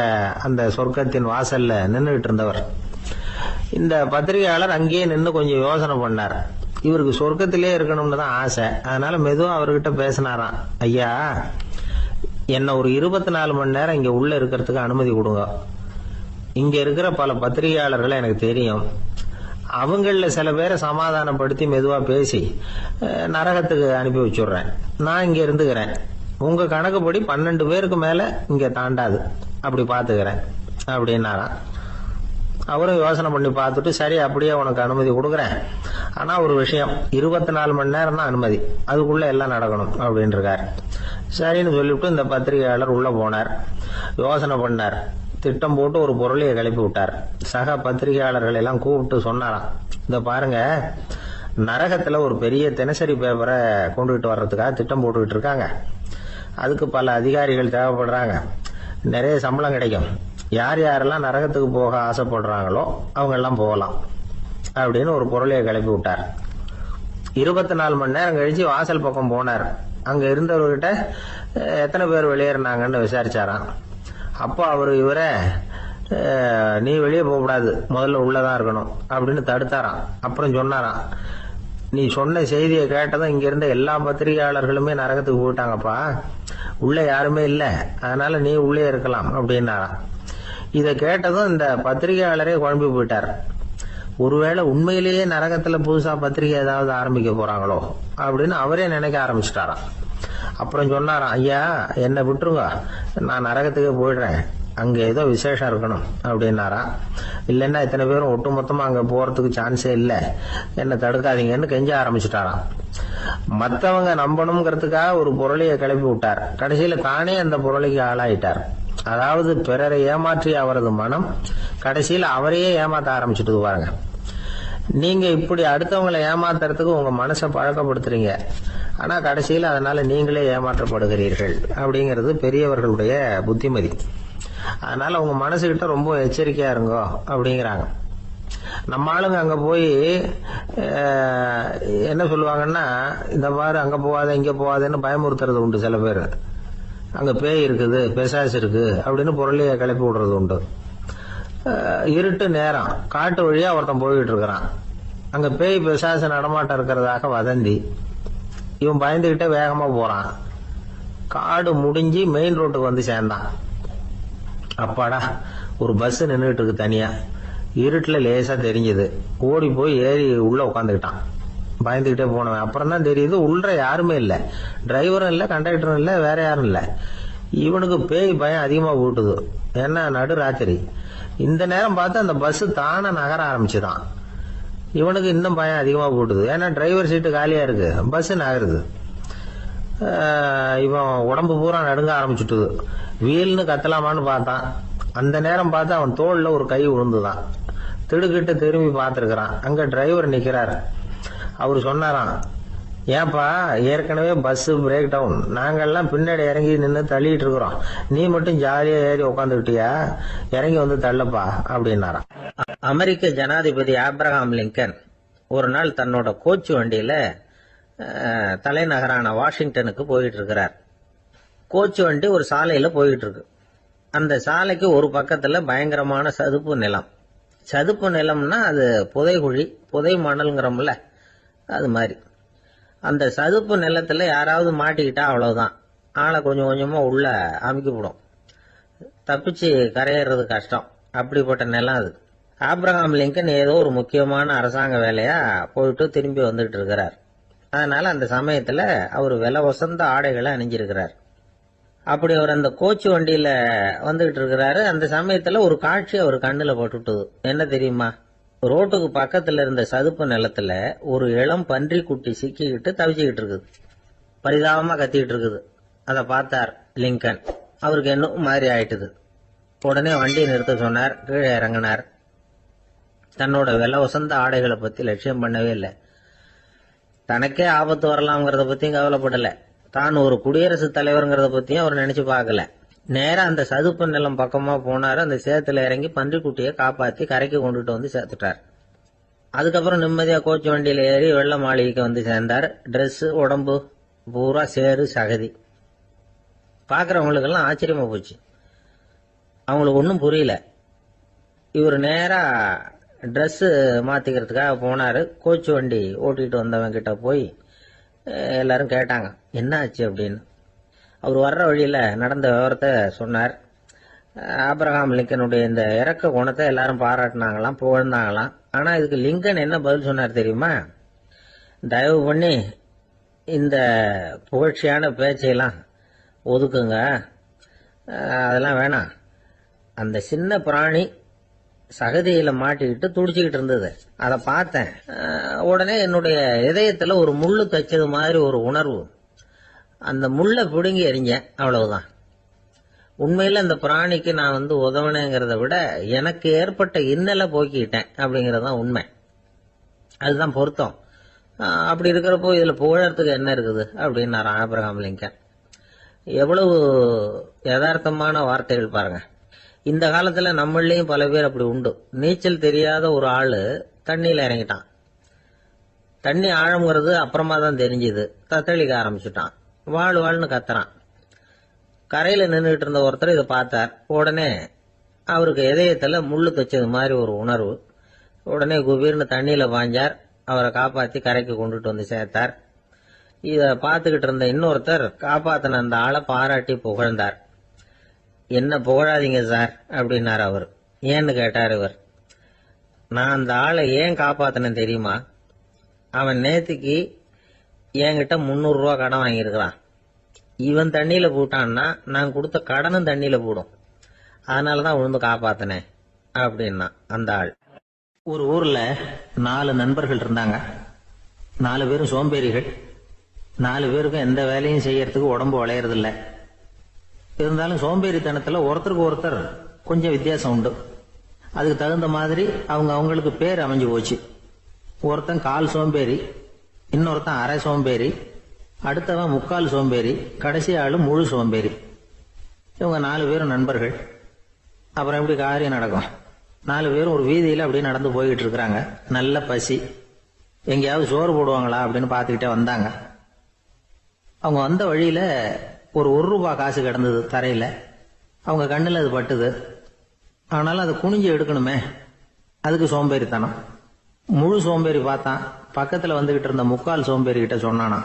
அந்த சொர்க்கத்தின் வாசல்ல நின்றுகிட்டு இருந்தவர். இந்த பத்திரிகையாளர் அங்கேயே நின்று கொஞ்சம் யோசனை பண்ணார். இவருக்கு சொர்க்கத்திலே இருக்கணும்னு தான் ஆசை. அதனால மெதுவா அவர்கிட்ட பேசினாராம். ஐயா, என்ன ஒரு 24 மணி நேரம் இங்க உள்ள இருக்கிறதுக்கு அனுமதி கொடுங்க. இங்க இருக்கிற பல பத்திரிகையாளர்களை எனக்கு தெரியும். அவங்கள சில பேரை சமாதானப்படுத்தி மெதுவா பேசி நரகத்துக்கு அனுப்பி வச்சுடுறேன். நான் இங்க இருந்துக்கிறேன். உங்க கணக்குப்படி 12 பேருக்கு மேல இங்க தாண்டாது, அப்படி பாத்துக்கிறேன் அப்படின்னாராம். அவரும் யோசனை பண்ணி பார்த்துட்டு, சரி அப்படியே உனக்கு அனுமதி கொடுக்குறேன், ஆனா ஒரு விஷயம், 24 மணி நேரம் தான் அனுமதி, அதுக்குள்ள எல்லாம் நடக்கணும் அப்படின்னு இருக்காரு. சரின்னு சொல்லிவிட்டு இந்த பத்திரிகையாளர் உள்ள போனார். யோசனை பண்ணார். திட்டம் போட்டு ஒரு பொருளையை கிளப்பி விட்டார். சக பத்திரிகையாளர்கள் எல்லாம் கூப்பிட்டு சொன்னாராம், இந்த பாருங்க, நரகத்துல ஒரு பெரிய தினசரி பேப்பரை கொண்டுகிட்டு வர்றதுக்காக திட்டம் போட்டுக்கிட்டு இருக்காங்க. அதுக்கு பல அதிகாரிகள் தேவைப்படுறாங்க. நிறைய சம்பளம் கிடைக்கும். யார் யாரெல்லாம் நரகத்துக்கு போக ஆசைப்படுறாங்களோ அவங்க எல்லாம் போகலாம் அப்படின்னு ஒரு பொருளையை கிளப்பி விட்டார். 24 மணி நேரம் கழிச்சு வாசல் பக்கம் போனார். அங்க இருந்தவர்கிட்ட எத்தனை பேர் வெளியேறினாங்கன்னு விசாரிச்சாராம். அப்போ அவரு இவரை, நீ வெளியே போகக்கூடாது, முதல்ல உள்ளதான் இருக்கணும் அப்படின்னு தடுத்தாராம். அப்புறம் சொன்னாராம், நீ சொன்ன செய்தியை கேட்டதும் இங்க இருந்த எல்லா பத்திரிகையாளர்களுமே நரகத்துக்கு போயிட்டாங்கப்பா, உள்ள யாருமே இல்லை, அதனால நீ உள்ளே இருக்கலாம் அப்படின்னாராம். இதை கேட்டதும் இந்த பத்திரிகையாளரே குழம்பி போயிட்டார். ஒருவேளை உண்மையிலேயே நரகத்துல புதுசா பத்திரிகை ஏதாவது ஆரம்பிக்க போறாங்களோ அப்படின்னு அவரே நினைக்க ஆரம்பிச்சுட்டாராம். அப்புறம் சொன்னாராம், ஐயா என்னை விட்டுருங்க, நான் நரகத்துக்கே போயிடுறேன், அங்க ஏதோ விசேஷம் இருக்கணும் அப்படின்னாராம். இல்லைன்னா இத்தனை பேரும் ஒட்டுமொத்தமா அங்க போறதுக்கு சான்ஸே இல்லை, என்ன தடுக்காதீங்கன்னு கெஞ்ச ஆரம்பிச்சுட்டாராம். மற்றவங்க நம்பணுங்கிறதுக்காக ஒரு பொருளையை கிளப்பி விட்டார். கடைசியில தானே அந்த பொருளைக்கு ஆளாயிட்டார். அதாவது பிறரை ஏமாற்றி அவரது மனம் கடைசியில் அவரையே ஏமாத்த ஆரம்பிச்சுட்டு பாருங்க. நீங்க இப்படி அடுத்தவங்களை ஏமாத்துறதுக்கு உங்க மனசை பழக்கப்படுத்துறீங்க, ஆனா கடைசியில் அதனால நீங்களே ஏமாற்றப்படுகிறீர்கள் அப்படிங்கிறது பெரியவர்களுடைய புத்திமதி. அதனால உங்க மனசுகிட்ட ரொம்ப எச்சரிக்கையா இருங்கோ அப்படிங்கிறாங்க. நம்ம ஆளுங்க அங்க போய் என்ன சொல்லுவாங்கன்னா, இந்த மாதிரி அங்க போகாத இங்க போகாதன்னு பயமுறுத்துறது உண்டு. சில பேர் அங்க பேய் இருக்குது, பிசாசு இருக்கு அப்படின்னு பொருளைய கிளப்பி விடுறது உண்டு. இருட்டு நேரம் காட்டு வழியா ஒருத்தன் போயிட்டு இருக்கிறான். அங்க பேய் பிசாசு நடமாட்டம் இருக்கிறதாக வதந்தி. இவன் பயந்துகிட்டே வேகமா போறான். காடு முடிஞ்சு மெயின் ரோட்டுக்கு வந்து சேர்ந்தான். அப்பாடா, ஒரு பஸ் நின்றுட்டு இருக்கு தனியா, இருட்டுல லேசா தெரிஞ்சது. ஓடி போய் ஏறி உள்ள உட்காந்துக்கிட்டான். பயந்துகிட்டே போனவன் அப்புறம் தான் தெரியுது உள்ள யாருமே இல்லை, டிரைவரும் இல்லை, கண்டக்டரும் இல்லை, வேற யாரும் இல்லை. இவனுக்கு பேய் பயம் அதிகமா போட்டுது. ஏன்னா நடு ராத்திரி. இந்த நேரம் பார்த்து அந்த பஸ் தானே நகர ஆரம்பிச்சுதான். இவனுக்கு இன்னும் பயம் அதிகமா போட்டுது. ஏன்னா டிரைவர் சீட்டு காலியா இருக்கு, பஸ் நகருது. இவன் உடம்பு பூரா நடுங்க ஆரம்பிச்சுட்டுது. வீல்னு கத்தலாமான்னு பார்த்தான். அந்த நேரம் பார்த்து அவன் தோல்ல ஒரு கை விழுந்துதான். திடுக்கிட்டு திரும்பி பார்த்திருக்கிறான். அங்க டிரைவர் நிக்கிறாரு. அவரு சொன்னாராம், ஏன்பா, ஏற்கனவே பஸ் பிரேக் டவுன், நாங்கெல்லாம் பின்னாடி இறங்கி நின்று தள்ளிட்டு இருக்கிறோம், நீ மட்டும் ஜாலியா ஏறி உக்காந்துக்கிட்டியா, இறங்கி வந்து தள்ளப்பா அப்படின்னாராம். அமெரிக்க ஜனாதிபதி ஆப்ரஹாம் லிங்கன் ஒரு நாள் தன்னோட கோச்சு வண்டியில தலைநகரான வாஷிங்டனுக்கு போயிட்டு இருக்கிறார். கோச்சு வண்டி ஒரு சாலையில போயிட்டு இருக்கு. அந்த சாலைக்கு ஒரு பக்கத்துல பயங்கரமான சதுப்பு நிலம். சதுப்பு நிலம்னா அது புதைகுழி, புதை மணல்ங்கிறோம்ல, அது மாதிரி. அந்த சதுப்பு நிலத்துல யாராவது மாட்டிக்கிட்டா அவ்வளவுதான், ஆளை கொஞ்சம் கொஞ்சமா உள்ள அமுக்கிவிடும், தப்பிச்சு கரையேறது கஷ்டம். அப்படிப்பட்ட நிலம் அது. ஆப்ரஹாம் லிங்கன் ஏதோ ஒரு முக்கியமான அரசாங்க வேலையா போயிட்டு திரும்பி வந்துட்டு இருக்கிறார். அதனால அந்த சமயத்துல அவர் விலை வசந்த ஆடைகளை அணிஞ்சிருக்கிறார். அப்படி அவர் அந்த கோச்சு வண்டியில வந்துகிட்டு இருக்கிறாரு. அந்த சமயத்துல ஒரு காட்சி அவர் கண்ணுல பட்டுட்டுது. என்ன தெரியுமா? ரோட்டுக்கு பக்கத்துல இருந்த சதுப்பு நிலத்துல ஒரு இளம் பன்றி குட்டி சிக்கிக்கிட்டு தவிச்சுக்கிட்டு இருக்குது, பரிதாபமா கத்திக்கிட்டு இருக்குது. அதை பார்த்தார் லிங்கன். அவருக்கு இன்னும் மாதிரி ஆயிட்டுது. உடனே வண்டியை நிறுத்த சொன்னார், கீழே இறங்கினார். தன்னோட விலை வசந்த ஆடைகளை பத்தி லட்சியம் பண்ணவே இல்லை. தனக்கே ஆபத்து வரலாம்ங்கிறத பத்தியும் கவலைப்படல. தான் ஒரு குடியரசுத் தலைவருங்கிறத பத்தியும் அவர் நினைச்சு பார்க்கல. நேரா அந்த சதுப்பு நிலம் பக்கமா போனாரு. அந்த சேத்துல இறங்கி பன்றிக்குட்டியை காப்பாத்தி கரைக்கு கொண்டுட்டு வந்து சேர்த்துட்டார். அதுக்கப்புறம் நிம்மதியா கோச்சு வண்டியில ஏறி வெள்ள மாளிகைக்கு வந்து சேர்ந்தார். டிரெஸ், உடம்பு பூரா சேரு சகதி. பாக்குறவங்களுக்கெல்லாம் ஆச்சரியமா போச்சு. அவங்களுக்கு ஒன்றும் புரியல. இவர் நேரா ட்ரெஸ் மாத்திக்கிறதுக்காக போனாரு. கோச்சு வண்டி ஓட்டிட்டு வந்தவன் கிட்ட போய் எல்லாரும் கேட்டாங்க, என்ன ஆச்சு அப்படின்னு. அவர் வர்ற வழியில நடந்த விவரத்தை சொன்னார். ஆப்ரஹாம் லிங்கனுடைய இந்த இறக்க குணத்தை எல்லாரும் பாராட்டினாங்களாம், புகழ்ந்தாங்களாம். ஆனா இதுக்கு லிங்கன் என்ன பதில் சொன்னார் தெரியுமா? தயவு பண்ணி இந்த புகழ்ச்சியான பேச்சையெல்லாம் ஒதுக்குங்க, அதெல்லாம் வேணாம். அந்த சின்ன பிராணி சகதியில மாட்டிக்கிட்டு துடிச்சுக்கிட்டு இருந்தது, அதை பார்த்தேன். உடனே என்னுடைய இதயத்துல ஒரு முள்ளு தைச்சது மாதிரி ஒரு உணர்வு. அந்த முள்ளை பிடுங்கி எறிஞ்சேன், அவ்வளவுதான். உண்மையில அந்த பிராணிக்கு நான் உதவினேங்கிறத விட எனக்கு ஏற்பட்ட இன்னலை போக்கிட்டேன் அப்படிங்கறதுதான் உண்மை. அதுதான் பொருத்தம். அப்படி இருக்கிறப்போ இதுல புகழறதுக்கு என்ன இருக்குது அப்படின்னாரு ஆப்ரஹாம் லிங்கன். எவ்வளவு யதார்த்தமான வார்த்தைகள் பாருங்க. இந்த காலத்துல நம்மளையும் பல பேர் அப்படி உண்டு. நீச்சல் தெரியாத ஒரு ஆளு தண்ணியில இறங்கிட்டான். தண்ணி ஆழம்ங்கிறது அப்புறமா தான் தெரிஞ்சுது. தத்தளிக்க ஆரம்பிச்சுட்டான், வாழ் வாழ்னு கத்துறான். கரையில நின்றுட்டு இருந்த ஒருத்தர் இதை பார்த்தார். உடனே அவருக்கு இதயத்துல முள்ளு தைச்சது மாதிரி ஒரு உணர்வு. உடனே குபீர்னு தண்ணியில பாஞ்சார். அவரை காப்பாத்தி கரைக்கு கொண்டுட்டு வந்து சேர்த்தார். இத பார்த்துக்கிட்டு இருந்த இன்னொருத்தர் காப்பாத்தின அந்த ஆளை பாராட்டி புகழ்ந்தார். என்ன புகழாதீங்க சார் அப்படின்னாரு அவர். ஏன்னு கேட்டார் இவர். நான் அந்த ஆளை ஏன் காப்பாத்தினேன் தெரியுமா? அவன் நேத்துக்கு என்கிட்ட 300 ரூபா கடன் வாங்கியிருக்கிறான். இவன் தண்ணியில போட்டான்னா நான் கொடுத்த கடனும் தண்ணியில போடும். அதனாலதான் விழுந்து காப்பாத்தினேன் அப்படின்னா அந்த ஆள். ஒரு ஊர்ல 4 நண்பர்கள் இருந்தாங்க. 4 பேரும் சோம்பேறிகள். 4 பேருக்கும் எந்த வேலையும் செய்யறதுக்கு உடம்பு வளையறதில்லை. இருந்தாலும் சோம்பேறித்தனத்துல ஒருத்தருக்கு ஒருத்தர் கொஞ்சம் வித்தியாசம் உண்டு. அதுக்கு தகுந்த மாதிரி அவங்களுக்கு பேர் அமைஞ்சு போச்சு. ஒருத்தன் கால் சோம்பேறி, இன்னொருத்தன் அரை சோம்பேறி, அடுத்தவன் முக்கால் சோம்பேறி, கடைசி ஆளு முழு சோம்பேறி. இவங்க 4 பேரும் நண்பர்கள். அப்புறம் எப்படி காரியம் நடக்கும்? 4 பேரும் ஒரு வீதியில அப்படியே நடந்து போய்கிட்டு இருக்கிறாங்க. நல்ல பசி. எங்கேயாவது சோறு போடுவாங்களா அப்படின்னு பார்த்துக்கிட்டே வந்தாங்க. அவங்க வந்த வழியில ஒரு 1 ரூபா காசு கிடந்தது தரையில. அவங்க கண்ணுல அது பட்டுது. ஆனாலும் அதை குனிஞ்சு எடுக்கணுமே, அதுக்கு சோம்பேறித்தனம். முழு சோம்பேறி பார்த்தான். பக்கத்துல வந்துகிட்டு இருந்த முக்கால் சோம்பேறி கிட்ட சொன்னானா,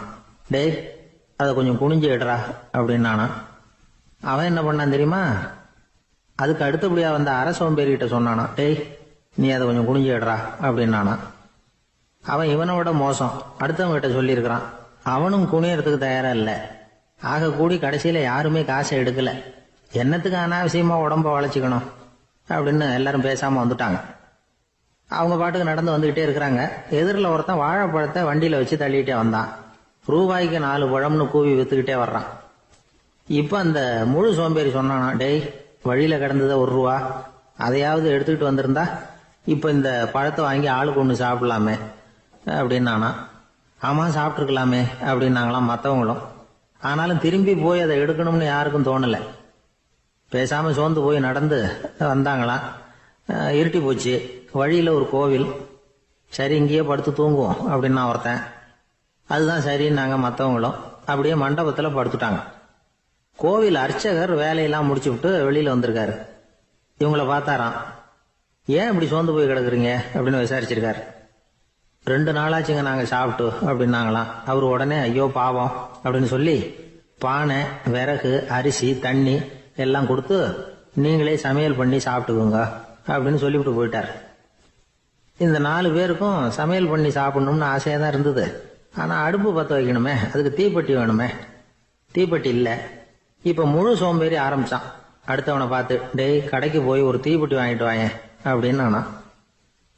டேய் அதை கொஞ்சம் குனிஞ்சு எடுறா அப்படின்னானா. அவன் என்ன பண்ணான் தெரியுமா? அதுக்கு அடுத்தபடியா வந்த அரை சோம்பேறி கிட்ட சொன்னானா, டேய் நீ அதை கொஞ்சம் குனிஞ்சு எடுறா அப்படின்னானா. அவன் இவனை விட மோசம். அடுத்தவங்க கிட்ட சொல்லியிருக்கிறான். அவனும் குனியறதுக்கு தயாரா இல்ல. ஆக கூடி கடைசியில யாருமே காசை எடுக்கல. என்னத்துக்கு அனாவசியமா உடம்ப வளைச்சிக்கணும் அப்படின்னு எல்லாரும் பேசாம வந்துட்டாங்க. அவங்க பாட்டுக்கு நடந்து வந்துகிட்டே இருக்கிறாங்க. எதிரில் ஒருத்தன் வாழைப்பழத்தை வண்டியில வச்சு தள்ளிட்டே வந்தான். ரூபாய்க்கு 4 பழம்னு கூவி வித்துக்கிட்டே வர்றான். இப்ப அந்த முழு சோம்பேறி சொன்னானா, டேய் வழியில கிடந்தத 1 ரூபா, அதையாவது எடுத்துக்கிட்டு வந்திருந்தா இப்ப இந்த பழத்தை வாங்கி ஆளுக்கு ஒண்ணு சாப்பிடலாமே அப்படின்னானா. ஆமா சாப்பிட்டுருக்கலாமே அப்படின்னாங்களாம் மற்றவங்களும். ஆனாலும் திரும்பி போய் அதை எடுக்கணும்னு யாருக்கும் தோணலை. பேசாம சோர்ந்து போய் நடந்து வந்தாங்களாம். இருட்டி போச்சு. வழியில ஒரு கோவில். சரி இங்கேயே படுத்து தூங்குவோம் அப்படின்னா ஒருத்தன். அதுதான் சரின்னாங்க மற்றவங்களும். அப்படியே மண்டபத்தில் படுத்துட்டாங்க. கோவில் அர்ச்சகர் வேலையெல்லாம் முடிச்சு விட்டு வெளியில வந்திருக்காரு. இவங்கள பார்த்தாராம். ஏன் இப்படி சோர்ந்து போய் கிடக்குறீங்க அப்படின்னு விசாரிச்சிருக்காரு. 2 நாளாச்சுங்க நாங்க சாப்பிட்டு அப்படின்னாங்களாம். அவர் உடனே ஐயோ பாவம் அப்படின்னு சொல்லி பானை, விறகு, அரிசி, தண்ணி எல்லாம் கொடுத்து நீங்களே சமையல் பண்ணி சாப்பிட்டுக்குங்க அப்படின்னு சொல்லிவிட்டு போயிட்டார். இந்த 4 பேருக்கும் சமையல் பண்ணி சாப்பிடணும்னு ஆசையா தான் இருந்தது. ஆனா அடுப்பு பற்ற வைக்கணுமே, அதுக்கு தீப்பெட்டி வேணுமே. தீப்பெட்டி இல்ல. இப்ப முழு சோம்பேறி ஆரம்பிச்சான். அடுத்தவனை பார்த்து, டேய் கடைக்கு போய் ஒரு தீப்பெட்டி வாங்கிட்டு வாங்க அப்படின்னு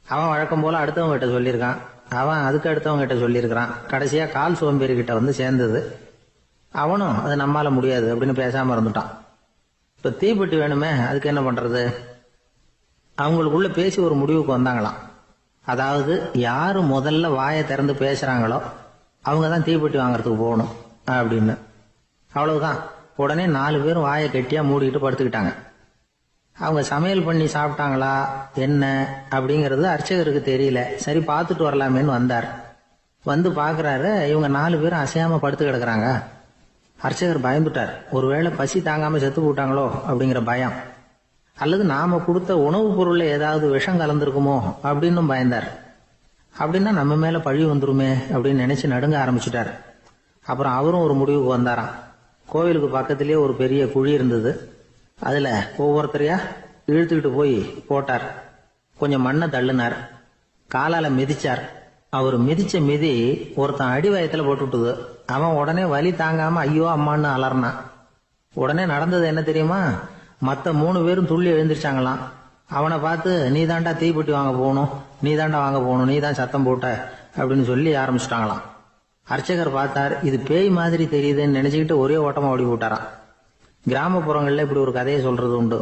அவன் வழக்கம் போல அடுத்தவங்க கிட்ட சொல்லியிருக்கான். அவன் அதுக்கு அடுத்தவங்க கிட்ட சொல்லியிருக்கிறான். கடைசியா கால் சோம்பேறி கிட்ட வந்து சேர்ந்தது. அவனும் அது நம்மால முடியாது அப்படின்னு பேசாம இருந்துட்டான். இப்ப தீப்பெட்டி வேணுமே, அதுக்கு என்ன பண்றது? அவங்களுக்குள்ள பேசி ஒரு முடிவுக்கு வந்தாங்களாம். அதாவது யாரு முதல்ல வாயை திறந்து பேசுறாங்களோ அவங்க தான் தீப்பெட்டி வாங்கறதுக்கு போகணும் அப்படின்னு. அவ்வளவுதான். உடனே 4 பேரும் வாயை கெட்டியா மூடிக்கிட்டு படுத்துக்கிட்டாங்க. அவங்க சமையல் பண்ணி சாப்பிட்டாங்களா என்ன அப்படிங்கறது அர்ச்சகருக்கு தெரியல. சரி பார்த்துட்டு வரலாமேன்னு வந்தார். வந்து பாக்குறாரு, இவங்க 4 பேரும் அசையாம படுத்து கிடக்குறாங்க. அர்ச்சகர் பயந்துட்டார். ஒருவேளை பசி தாங்காம செத்து போட்டாங்களோ அப்படிங்கிற பயம், அல்லது நாம கொடுத்த உணவுப் பொருள்ல ஏதாவது விஷம் கலந்துருக்குமோ அப்படின்னு பயந்தார். அப்படின்னா நம்ம மேல பழி வந்துருமே அப்படின்னு நினைச்சு நடுங்க ஆரம்பிச்சுட்டார். அப்புறம் அவரும் ஒரு முடிவுக்கு வந்தாராம். கோவிலுக்கு பக்கத்திலேயே ஒரு பெரிய குழி இருந்தது. அதுல ஒவ்வொருத்தரையா இழுத்துக்கிட்டு போய் போட்டார். கொஞ்சம் மண்ணை தள்ளினார். காலால மிதிச்சார். அவர் மிதிச்ச மிதி ஒருத்தன் அடி வயத்துல போட்டுவிட்டது. அவன் உடனே வலி தாங்காம ஐயோ அம்மான்னு அலர்னான். உடனே நடந்தது என்ன தெரியுமா? மத்த 3 பேரும் துள்ளி எழுந்திருச்சாங்களாம். அவனை பார்த்து நீ தாண்டா தீப்பெட்டி வாங்க போகணும், நீ தாண்டா வாங்க போகணும், நீ தான் சத்தம் போட்ட அப்படின்னு சொல்லி ஆரம்பிச்சுட்டாங்களாம். அர்ச்சகர் பார்த்தார். இது பேய் மாதிரி தெரியுதுன்னு நினைச்சுக்கிட்டு ஒரே ஓட்டமா ஓடி போட்டாராம். கிராமப்புறங்கள்ல இப்படி ஒரு கதையை சொல்றது உண்டு.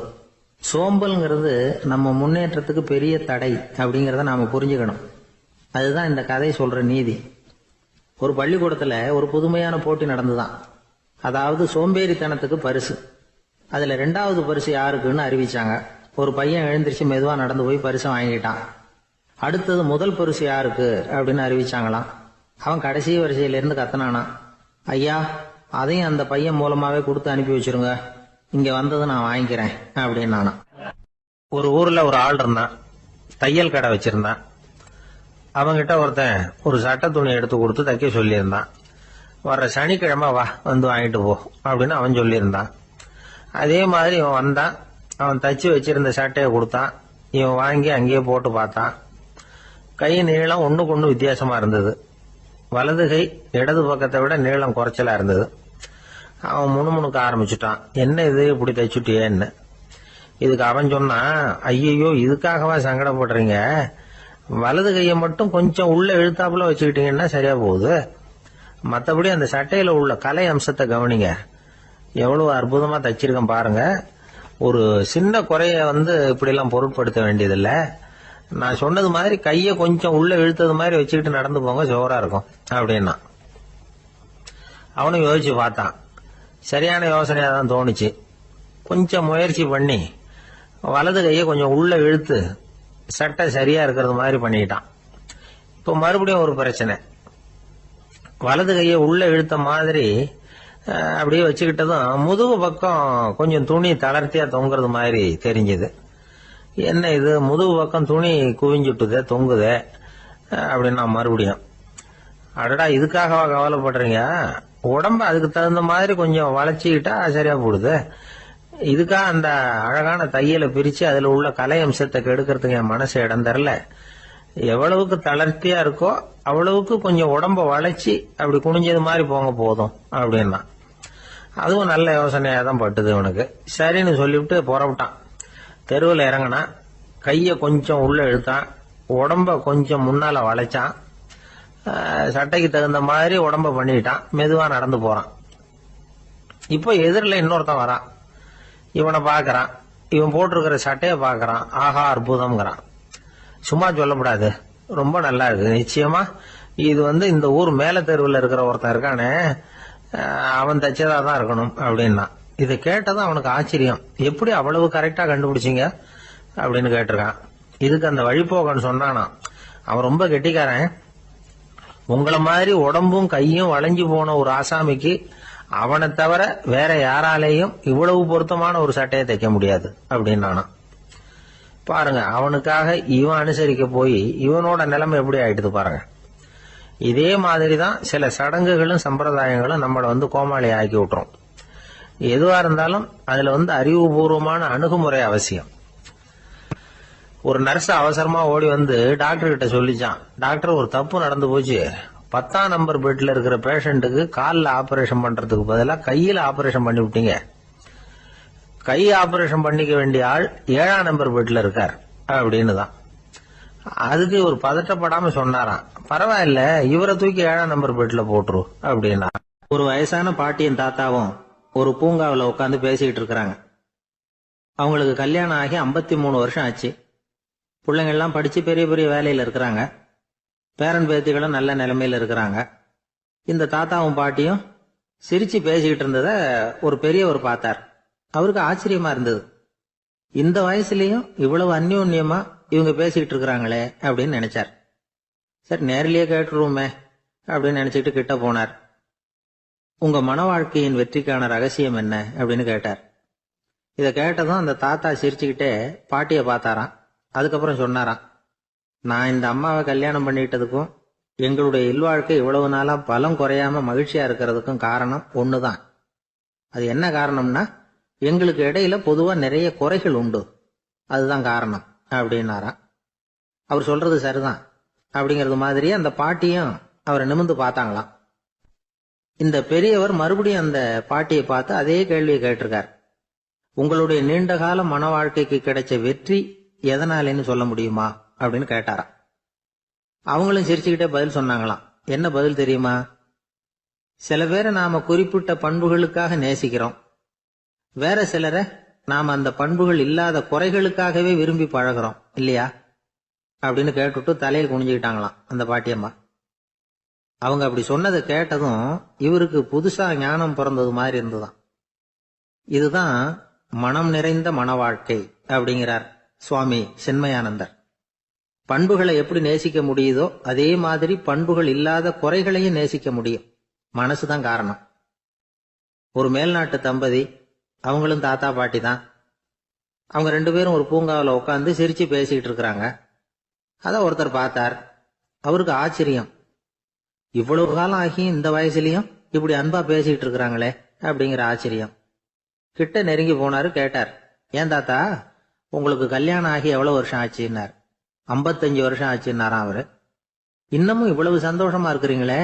சோம்பல்ங்கிறது நம்ம முன்னேற்றத்துக்கு பெரிய தடை அப்படிங்கறத நாம புரிஞ்சுக்கணும். அதுதான் இந்த கதை சொல்ற நீதி. ஒரு பள்ளிக்கூடத்துல ஒரு புதுமையான போட்டி நடந்துதான். அதாவது சோம்பேறித்தனத்துக்கு பரிசு. அதுல 2வது பரிசு யாருக்குன்னு அறிவிச்சாங்க. ஒரு பையன் எழுந்திருச்சு மெதுவா நடந்து போய் பரிசை வாங்கிட்டான். அடுத்தது முதல் பரிசு யாருக்கு அப்படின்னு அறிவிச்சாங்களாம். அவன் கடைசி வரிசையில இருந்து கத்தனானா, ஐயா அதையும் அந்த பையன் மூலமாவே கொடுத்து அனுப்பி வச்சிருங்க, இங்க வந்தது நான் வாங்கிக்கிறேன் அப்படின்னு. ஒரு ஊர்ல ஒரு ஆள் இருந்தான். தையல் கடை வச்சிருந்தான். அவங்கிட்ட ஒருத்தன் ஒரு சட்டை துணி எடுத்து கொடுத்து தைக்க சொல்லியிருந்தான். வர்ற சனிக்கிழமை வா வந்து வாங்கிட்டு போ அப்படின்னு அவன் சொல்லியிருந்தான். அதே மாதிரி இவன் வந்தான். அவன் தச்சு வச்சிருந்த சட்டையை கொடுத்தான். இவன் வாங்கி அங்கேயே போட்டு பார்த்தான். கை நீளம் ஒண்ணுக்கு ஒண்ணு வித்தியாசமா இருந்தது. வலது கை இடது பக்கத்தை விட நீளம் குறைச்சலா இருந்தது. அவன் முணுமுணுக்க ஆரம்பிச்சுட்டான். என்ன இது இப்படி தைச்சுட்டியேன்னு. இதுக்கு அவன் சொன்னான், ஐயோ இதுக்காகவா சங்கடப்படுறீங்க? வலது கையை மட்டும் கொஞ்சம் உள்ள இழுத்தாப்புல வச்சுக்கிட்டீங்கன்னா சரியா போகுது. மற்றபடி அந்த சட்டையில உள்ள கலை அம்சத்தை கவனிங்க. எவ்வளவு அற்புதமா தச்சிருக்கேன் பாருங்க. ஒரு சின்ன குறைய இப்படி எல்லாம் பொருட்படுத்த வேண்டியதில்லை. நான் சொன்னது மாதிரி கைய கொஞ்சம் உள்ள இழுத்தது மாதிரி வச்சுக்கிட்டு நடந்து போங்க, ஜோரா இருக்கும் அப்படின்னா. அவனும் யோசிச்சு பார்த்தான். சரியான யோசனையா தான் தோணுச்சு. கொஞ்சம் முயற்சி பண்ணி வலது கையை கொஞ்சம் உள்ள இழுத்து சட்டை சரியா இருக்கிறது மாதிரி பண்ணிக்கிட்டான். இப்ப மறுபடியும் ஒரு பிரச்சனை. வலது கையை உள்ள இழுத்த மாதிரி அப்படியே வச்சுக்கிட்டதும் முதுகு பக்கம் கொஞ்சம் துணி தளர்த்தியா தொங்குறது மாதிரி தெரிஞ்சது. என்ன இது முதுகு பக்கம் துணி குவிஞ்சுட்டுதே தொங்குதே அப்படின்னா மறுபடியும், அடடா இதுக்காகவா கவலைப்படுறீங்க? உடம்ப அதுக்கு தகுந்த மாதிரி கொஞ்சம் வளைச்சிக்கிட்டா சரியா போடுது. இதுக்காக அந்த அழகான தையலை பிரிச்சு அதுல உள்ள கலை அம்சத்தை கெடுக்கிறதுக்கு என் மனசு இடம் தரல. எவ்வளவுக்கு தளர்த்தியா இருக்கோ அவ்வளவுக்கு கொஞ்சம் உடம்ப வளைச்சி அப்படி குனிஞ்சது மாதிரி போங்க போதும் அப்படின்னா. அதுவும் நல்ல யோசனையா தான் பட்டுது இவனுக்கு. சரின்னு சொல்லிவிட்டு புறப்பட்டான். தெருவில் இறங்கினான். கைய கொஞ்சம் உள்ள இழுத்தான். உடம்ப கொஞ்சம் முன்னால வளைச்சான். சட்டைக்கு தகுந்த மாதிரி உடம்ப பண்ணிட்டான். மெதுவா நடந்து போறான். இப்போ எதிரில் இன்னொருத்தன் வரான். இவனை பாக்குறான். இவன் போட்டிருக்கிற சட்டைய பாக்குறான். ஆஹா அற்புதம்ங்கிறான். சும்மா சொல்லக்கூடாது, ரொம்ப நல்லா இருக்கு, நிச்சயமா இது இந்த ஊர் மேல தெருவில் இருக்கிற ஒருத்தன் இருக்கானே, அவன் தச்சதா தான் இருக்கணும் அப்படின்னா. இதை கேட்டதும் அவனுக்கு ஆச்சரியம். எப்படி அவ்வளவு கரெக்டா கண்டுபிடிச்சிங்க அப்படின்னு கேட்டிருக்கான். இதுக்கு அந்த வழிபோகன்னு சொன்னானா, அவன் ரொம்ப கெட்டிக்காரன். உங்களை மாதிரி உடம்பும் கையும் வளைஞ்சு போன ஒரு ஆசாமிக்கு அவனை தவிர வேற யாராலேயும் இவ்வளவு பொருத்தமான ஒரு சட்டையை தைக்க முடியாது அப்படின்னானா. பாருங்க, அவனுக்காக இவன் அனுசரிக்க போய் இவனோட நிலைமை எப்படி ஆயிடுது பாருங்க. இதே மாதிரிதான் சில சடங்குகளும் சம்பிரதாயங்களும் நம்மளை கோமாளி ஆக்கி விட்டுரும். எதுவா இருந்தாலும் அதுல அறிவுபூர்வமான அணுகுமுறை அவசியம். ஒரு நர்ஸ் அவசரமா ஓடி டாக்டர் கிட்ட சொல்லிச்சான், டாக்டர் ஒரு தப்பு நடந்து போச்சு, 10ஆம் நம்பர் பெட்ல இருக்கிற பேஷண்ட்டுக்கு காலில் ஆபரேஷன் பண்றதுக்கு பதிலாக கையில ஆபரேஷன் பண்ணி விட்டீங்க. கை ஆபரேஷன் பண்ணிக்க வேண்டிய ஆள் 7ஆம் நம்பர் பெட்ல இருக்கார் அப்படின்னு தான். அதுக்கு ஒரு பதட்டப்படாம சொன்னாராம், பரவாயில்ல, இவரை தூக்கி 7ஆம் நம்பர் பெட்ல போட்டுரு அப்படின்னா. ஒரு வயசான பாட்டியும் தாத்தாவும் ஒரு பூங்காவில் உட்காந்து பேசிக்கிட்டு இருக்கிறாங்க. அவங்களுக்கு கல்யாணம் ஆகி 53 வருஷம் ஆச்சு. பிள்ளைங்கள்லாம் படிச்சு பெரிய பெரிய வேலையில இருக்கிறாங்க. பேரன் பேத்திகளும் நல்ல நிலைமையில இருக்கிறாங்க. இந்த தாத்தாவும் பாட்டியும் சிரிச்சு பேசிக்கிட்டு இருந்தத ஒரு பெரியவர் பார்த்தார். அவருக்கு ஆச்சரியமா இருந்தது. இந்த வயசுலயும் இவ்வளவு அந்யோன்யமா இவங்க பேசிக்கிட்டு இருக்கிறாங்களே அப்படின்னு நினைச்சார். சரி, நேரிலேயே கேட்டுருவோமே அப்படின்னு நினைச்சுக்கிட்டு கிட்ட போனார். உங்க மன வாழ்க்கையின் வெற்றிக்கான ரகசியம் என்ன அப்படின்னு கேட்டார். இதை கேட்டதும் அந்த தாத்தா சிரிச்சுக்கிட்டே பாட்டியை பார்த்தாராம். அதுக்கப்புறம் சொன்னாராம், நான் இந்த அம்மாவை கல்யாணம் பண்ணிக்கிட்டதுக்கும் எங்களுடைய இல்வாழ்க்கை இவ்வளவு நாளா பலம் குறையாம மகிழ்ச்சியா இருக்கிறதுக்கும் காரணம் ஒண்ணுதான். அது என்ன காரணம்னா, எங்களுக்கு இடையில பொதுவா நிறைய குறைகள் உண்டு, அதுதான் காரணம் அப்படின்னாராம். அவர் சொல்றது சரிதான் அப்படிங்கறது மாதிரியே அந்த பாட்டியும் அவரை நிமிர்ந்து பார்த்தாங்களாம். இந்த பெரியவர் மறுபடியும் அந்த பாட்டியை பார்த்து அதே கேள்வியை கேட்டிருக்கார். உங்களுடைய நீண்டகால மன வாழ்க்கைக்கு கிடைச்ச வெற்றி எதனாலேன்னு சொல்ல முடியுமா அப்படின்னு கேட்டாராம். அவங்களும் சிரிச்சுக்கிட்டே பதில் சொன்னாங்களாம். என்ன பதில் தெரியுமா? சில பேரை நாம குறிப்பிட்ட பண்புகளுக்காக நேசிக்கிறோம், வேற சிலரை நாம அந்த பண்புகள் இல்லாத குறைகளுக்காகவே விரும்பி பழகிறோம் இல்லையா அப்படின்னு கேட்டுட்டு தலையில் குனிஞ்சுக்கிட்டாங்களாம் அந்த பாட்டியம்மா. அவங்க அப்படி சொன்னதை கேட்டதும் இவருக்கு புதுசா ஞானம் பிறந்தது மாதிரி இருந்துதான். இதுதான் மனம் நிறைந்த மன வாழ்க்கை அப்படிங்கிறார் சுவாமி சின்மயானந்தர். பண்புகளை எப்படி நேசிக்க முடியுதோ அதே மாதிரி பண்புகள் இல்லாத குறைகளையும் நேசிக்க முடியும். மனசுதான் காரணம். ஒரு மேல்நாட்டு தம்பதி, அவங்களும் தாத்தா பாட்டி தான். அவங்க 2 பேரும் ஒரு பூங்காவில் உட்காந்து சிரிச்சு பேசிக்கிட்டு இருக்கிறாங்க. அத ஒருத்தர் பார்த்தார். அவருக்கு ஆச்சரியம், இவ்வளவு காலம் ஆகி இந்த வயசுலயும் இப்படி அன்பா பேசிக்கிட்டு இருக்கிறாங்களே அப்படிங்கிற ஆச்சரியம். கிட்ட நெருங்கி போனாரு. கேட்டார், ஏன் தாத்தா, உங்களுக்கு கல்யாணம் ஆகி எவ்வளவு வருஷம் ஆச்சுன்னார். 55 வருஷம் ஆச்சுன்னாராம் அவரு. இன்னமும் இவ்வளவு சந்தோஷமா இருக்கிறீங்களே,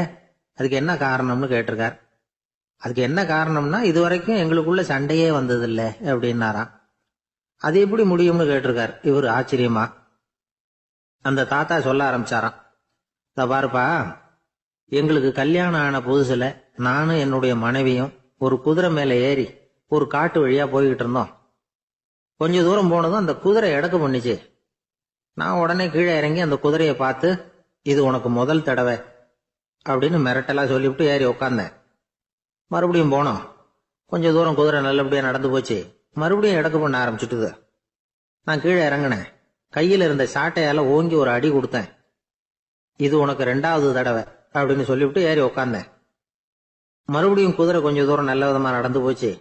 அதுக்கு என்ன காரணம்னு கேட்டிருக்கார். அதுக்கு என்ன காரணம்னா, இதுவரைக்கும் எங்களுக்குள்ள சண்டையே வந்ததில்லை அப்படின்னாராம். அது எப்படி முடியும்னு கேட்டிருக்கார் இவர் ஆச்சரியமா. அந்த தாத்தா சொல்ல ஆரம்பிச்சாராம், இத பாருப்பா, எங்களுக்கு கல்யாணம் ஆன புதுசுல நானும் என்னுடைய மனைவியும் ஒரு குதிரை மேல ஏறி ஒரு காட்டு வழியா போய்கிட்டு இருந்தோம். கொஞ்ச தூரம் போனதும் அந்த குதிரை எடக்கு பண்ணிச்சு. நான் உடனே கீழே இறங்கி அந்த குதிரையை பார்த்து, இது உனக்கு முதல் தடவை அப்படின்னு மிரட்டலா சொல்லிவிட்டு ஏறி உக்காந்தேன். மறுபடியும் போனோம். கொஞ்ச தூரம் குதிரை நல்லபடியா நடந்து போச்சு. மறுபடியும் எடக்கு பண்ண ஆரம்பிச்சுட்டுது. நான் கீழே இறங்கினேன். கையில் இருந்த சாட்டையால ஓங்கி ஒரு அடி கொடுத்தேன். இது உனக்கு 2வது தடவை அப்படின்னு சொல்லிவிட்டு ஏறி உக்காந்தேன். மறுபடியும் குதிரை கொஞ்ச தூரம் நல்ல விதமா நடந்து போச்சு.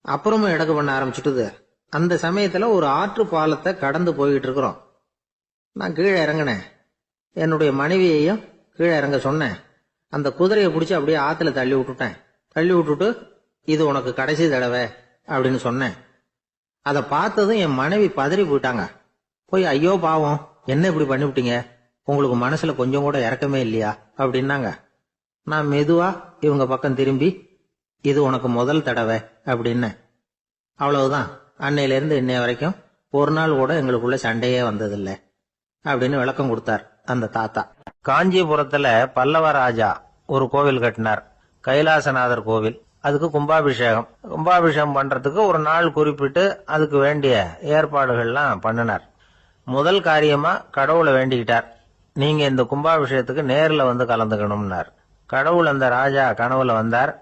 அப்புறமும் எடக்கு பண்ண ஆரம்பிச்சுட்டுது. அந்த சமயத்துல ஒரு ஆற்று பாலத்தை கடந்து போய்கிட்டு இருக்கிறோம். நான் கீழே இறங்கினேன். என்னுடைய மனைவியையும் கீழே இறங்க சொன்னேன். அந்த குதிரையை பிடிச்சி அப்படியே ஆத்துல தள்ளி விட்டுட்டேன். தள்ளி விட்டுட்டு, இது உனக்கு கடைசி தடவை அப்படின்னு சொன்னேன். அதை பார்த்ததும் என் மனைவி பதறி போயிட்டாங்க. போய், ஐயோ பாவம், என்ன இப்படி பண்ணிவிட்டீங்க, உங்களுக்கு மனசுல கொஞ்சம் கூட இறக்கமே இல்லையா அப்படின்னாங்க. நான் மெதுவா இவங்க பக்கம் திரும்பி, இது உனக்கு முதல் தடவை அப்படின்னு. அவ்வளவுதான், அன்னையில இருந்து இன்னைய வரைக்கும் ஒரு நாள் கூட எங்களுக்குள்ள சண்டையே வந்ததில்லை அப்படின்னு விளக்கம் கொடுத்தார் அந்த தாத்தா. காஞ்சிபுரத்துல பல்லவ ராஜா ஒரு கோவில் கட்டினார், கைலாசநாதர் கோவில். அதுக்கு கும்பாபிஷேகம் பண்றதுக்கு ஒரு நாள் குறிப்பிட்டு அதுக்கு வேண்டிய ஏற்பாடுகள்லாம் பண்ணினார். முதல் காரியமா கடவுளை வேண்டிக்கிட்டார். நீங்க இந்த கும்பாபிஷேகத்துக்கு நேர்ல வந்து கலந்துக்கணும்னார். கடவுள் அந்த ராஜா கனவுல வந்தார்.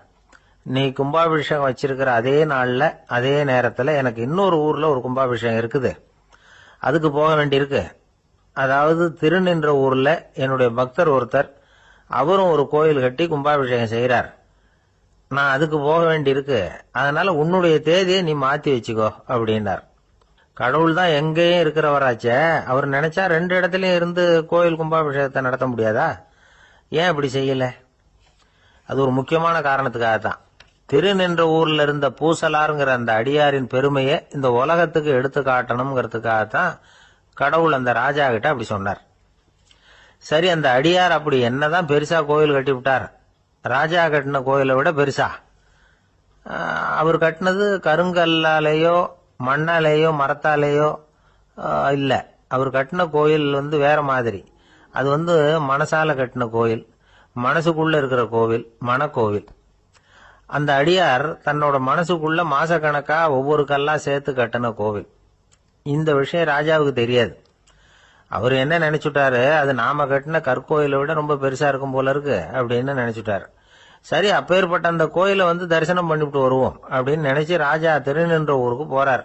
நீ கும்பாபிஷேகம் வச்சிருக்கிற அதே நாள்ல அதே நேரத்துல எனக்கு இன்னொரு ஊர்ல ஒரு கும்பாபிஷேகம் இருக்குது, அதுக்கு போக வேண்டியிருக்கு. அதாவது திருநின்ற ஊர்ல என்னுடைய பக்தர் ஒருத்தர், அவரும் ஒரு கோயில் கட்டி கும்பாபிஷேகம் செய்யறார். நான் அதுக்கு போக வேண்டியிருக்கு, அதனால உன்னுடைய தேதியை நீ மாத்தி வச்சுக்கோ அப்படின்னார். கடவுள் தான் எங்கேயும் இருக்கிறவராச்சே, அவர் நினைச்சா 2 இடத்துலயும் இருந்து கோயில் கும்பாபிஷேகத்தை நடத்த முடியாதா? ஏன் இப்படி செய்யல? அது ஒரு முக்கியமான காரணத்துக்காகத்தான். திருநின்ற ஊர்ல இருந்த பூசலாருங்கிற அந்த அடியாரின் பெருமையை இந்த உலகத்துக்கு எடுத்து காட்டணுங்கிறதுக்காகத்தான் கடவுள் அந்த ராஜா கிட்ட அப்படி சொன்னார். சரி, அந்த அடியார் அப்படி என்னதான் பெருசா கோயில் கட்டி விட்டார்? ராஜா கட்டின கோயிலை விட பெருசா? அவர் கட்டினது கருங்கல்லாலேயோ மண்ணாலேயோ மரத்தாலேயோ இல்ல. அவர் கட்டின கோயில் வேற மாதிரி. அது மனசால கட்டின கோயில், மனசுக்குள்ள இருக்கிற கோவில், மனக்கோவில். அந்த அடியார் தன்னோட மனசுக்குள்ள மாசக்கணக்கா ஒவ்வொரு கல்லா சேர்த்து கட்டின கோவில். இந்த விஷயம் ராஜாவுக்கு தெரியாது. அவர் என்ன நினைச்சுட்டாரு, அது நாம கட்டின கற்கோயிலை விட ரொம்ப பெருசா இருக்கும் போல இருக்கு அப்படின்னு நினைச்சுட்டாரு. சரி, அப்பேற்பட்ட அந்த கோயிலை தரிசனம் பண்ணிவிட்டு வருவோம் அப்படின்னு நினைச்சு ராஜா திருநின்ற ஊருக்கு போறார்.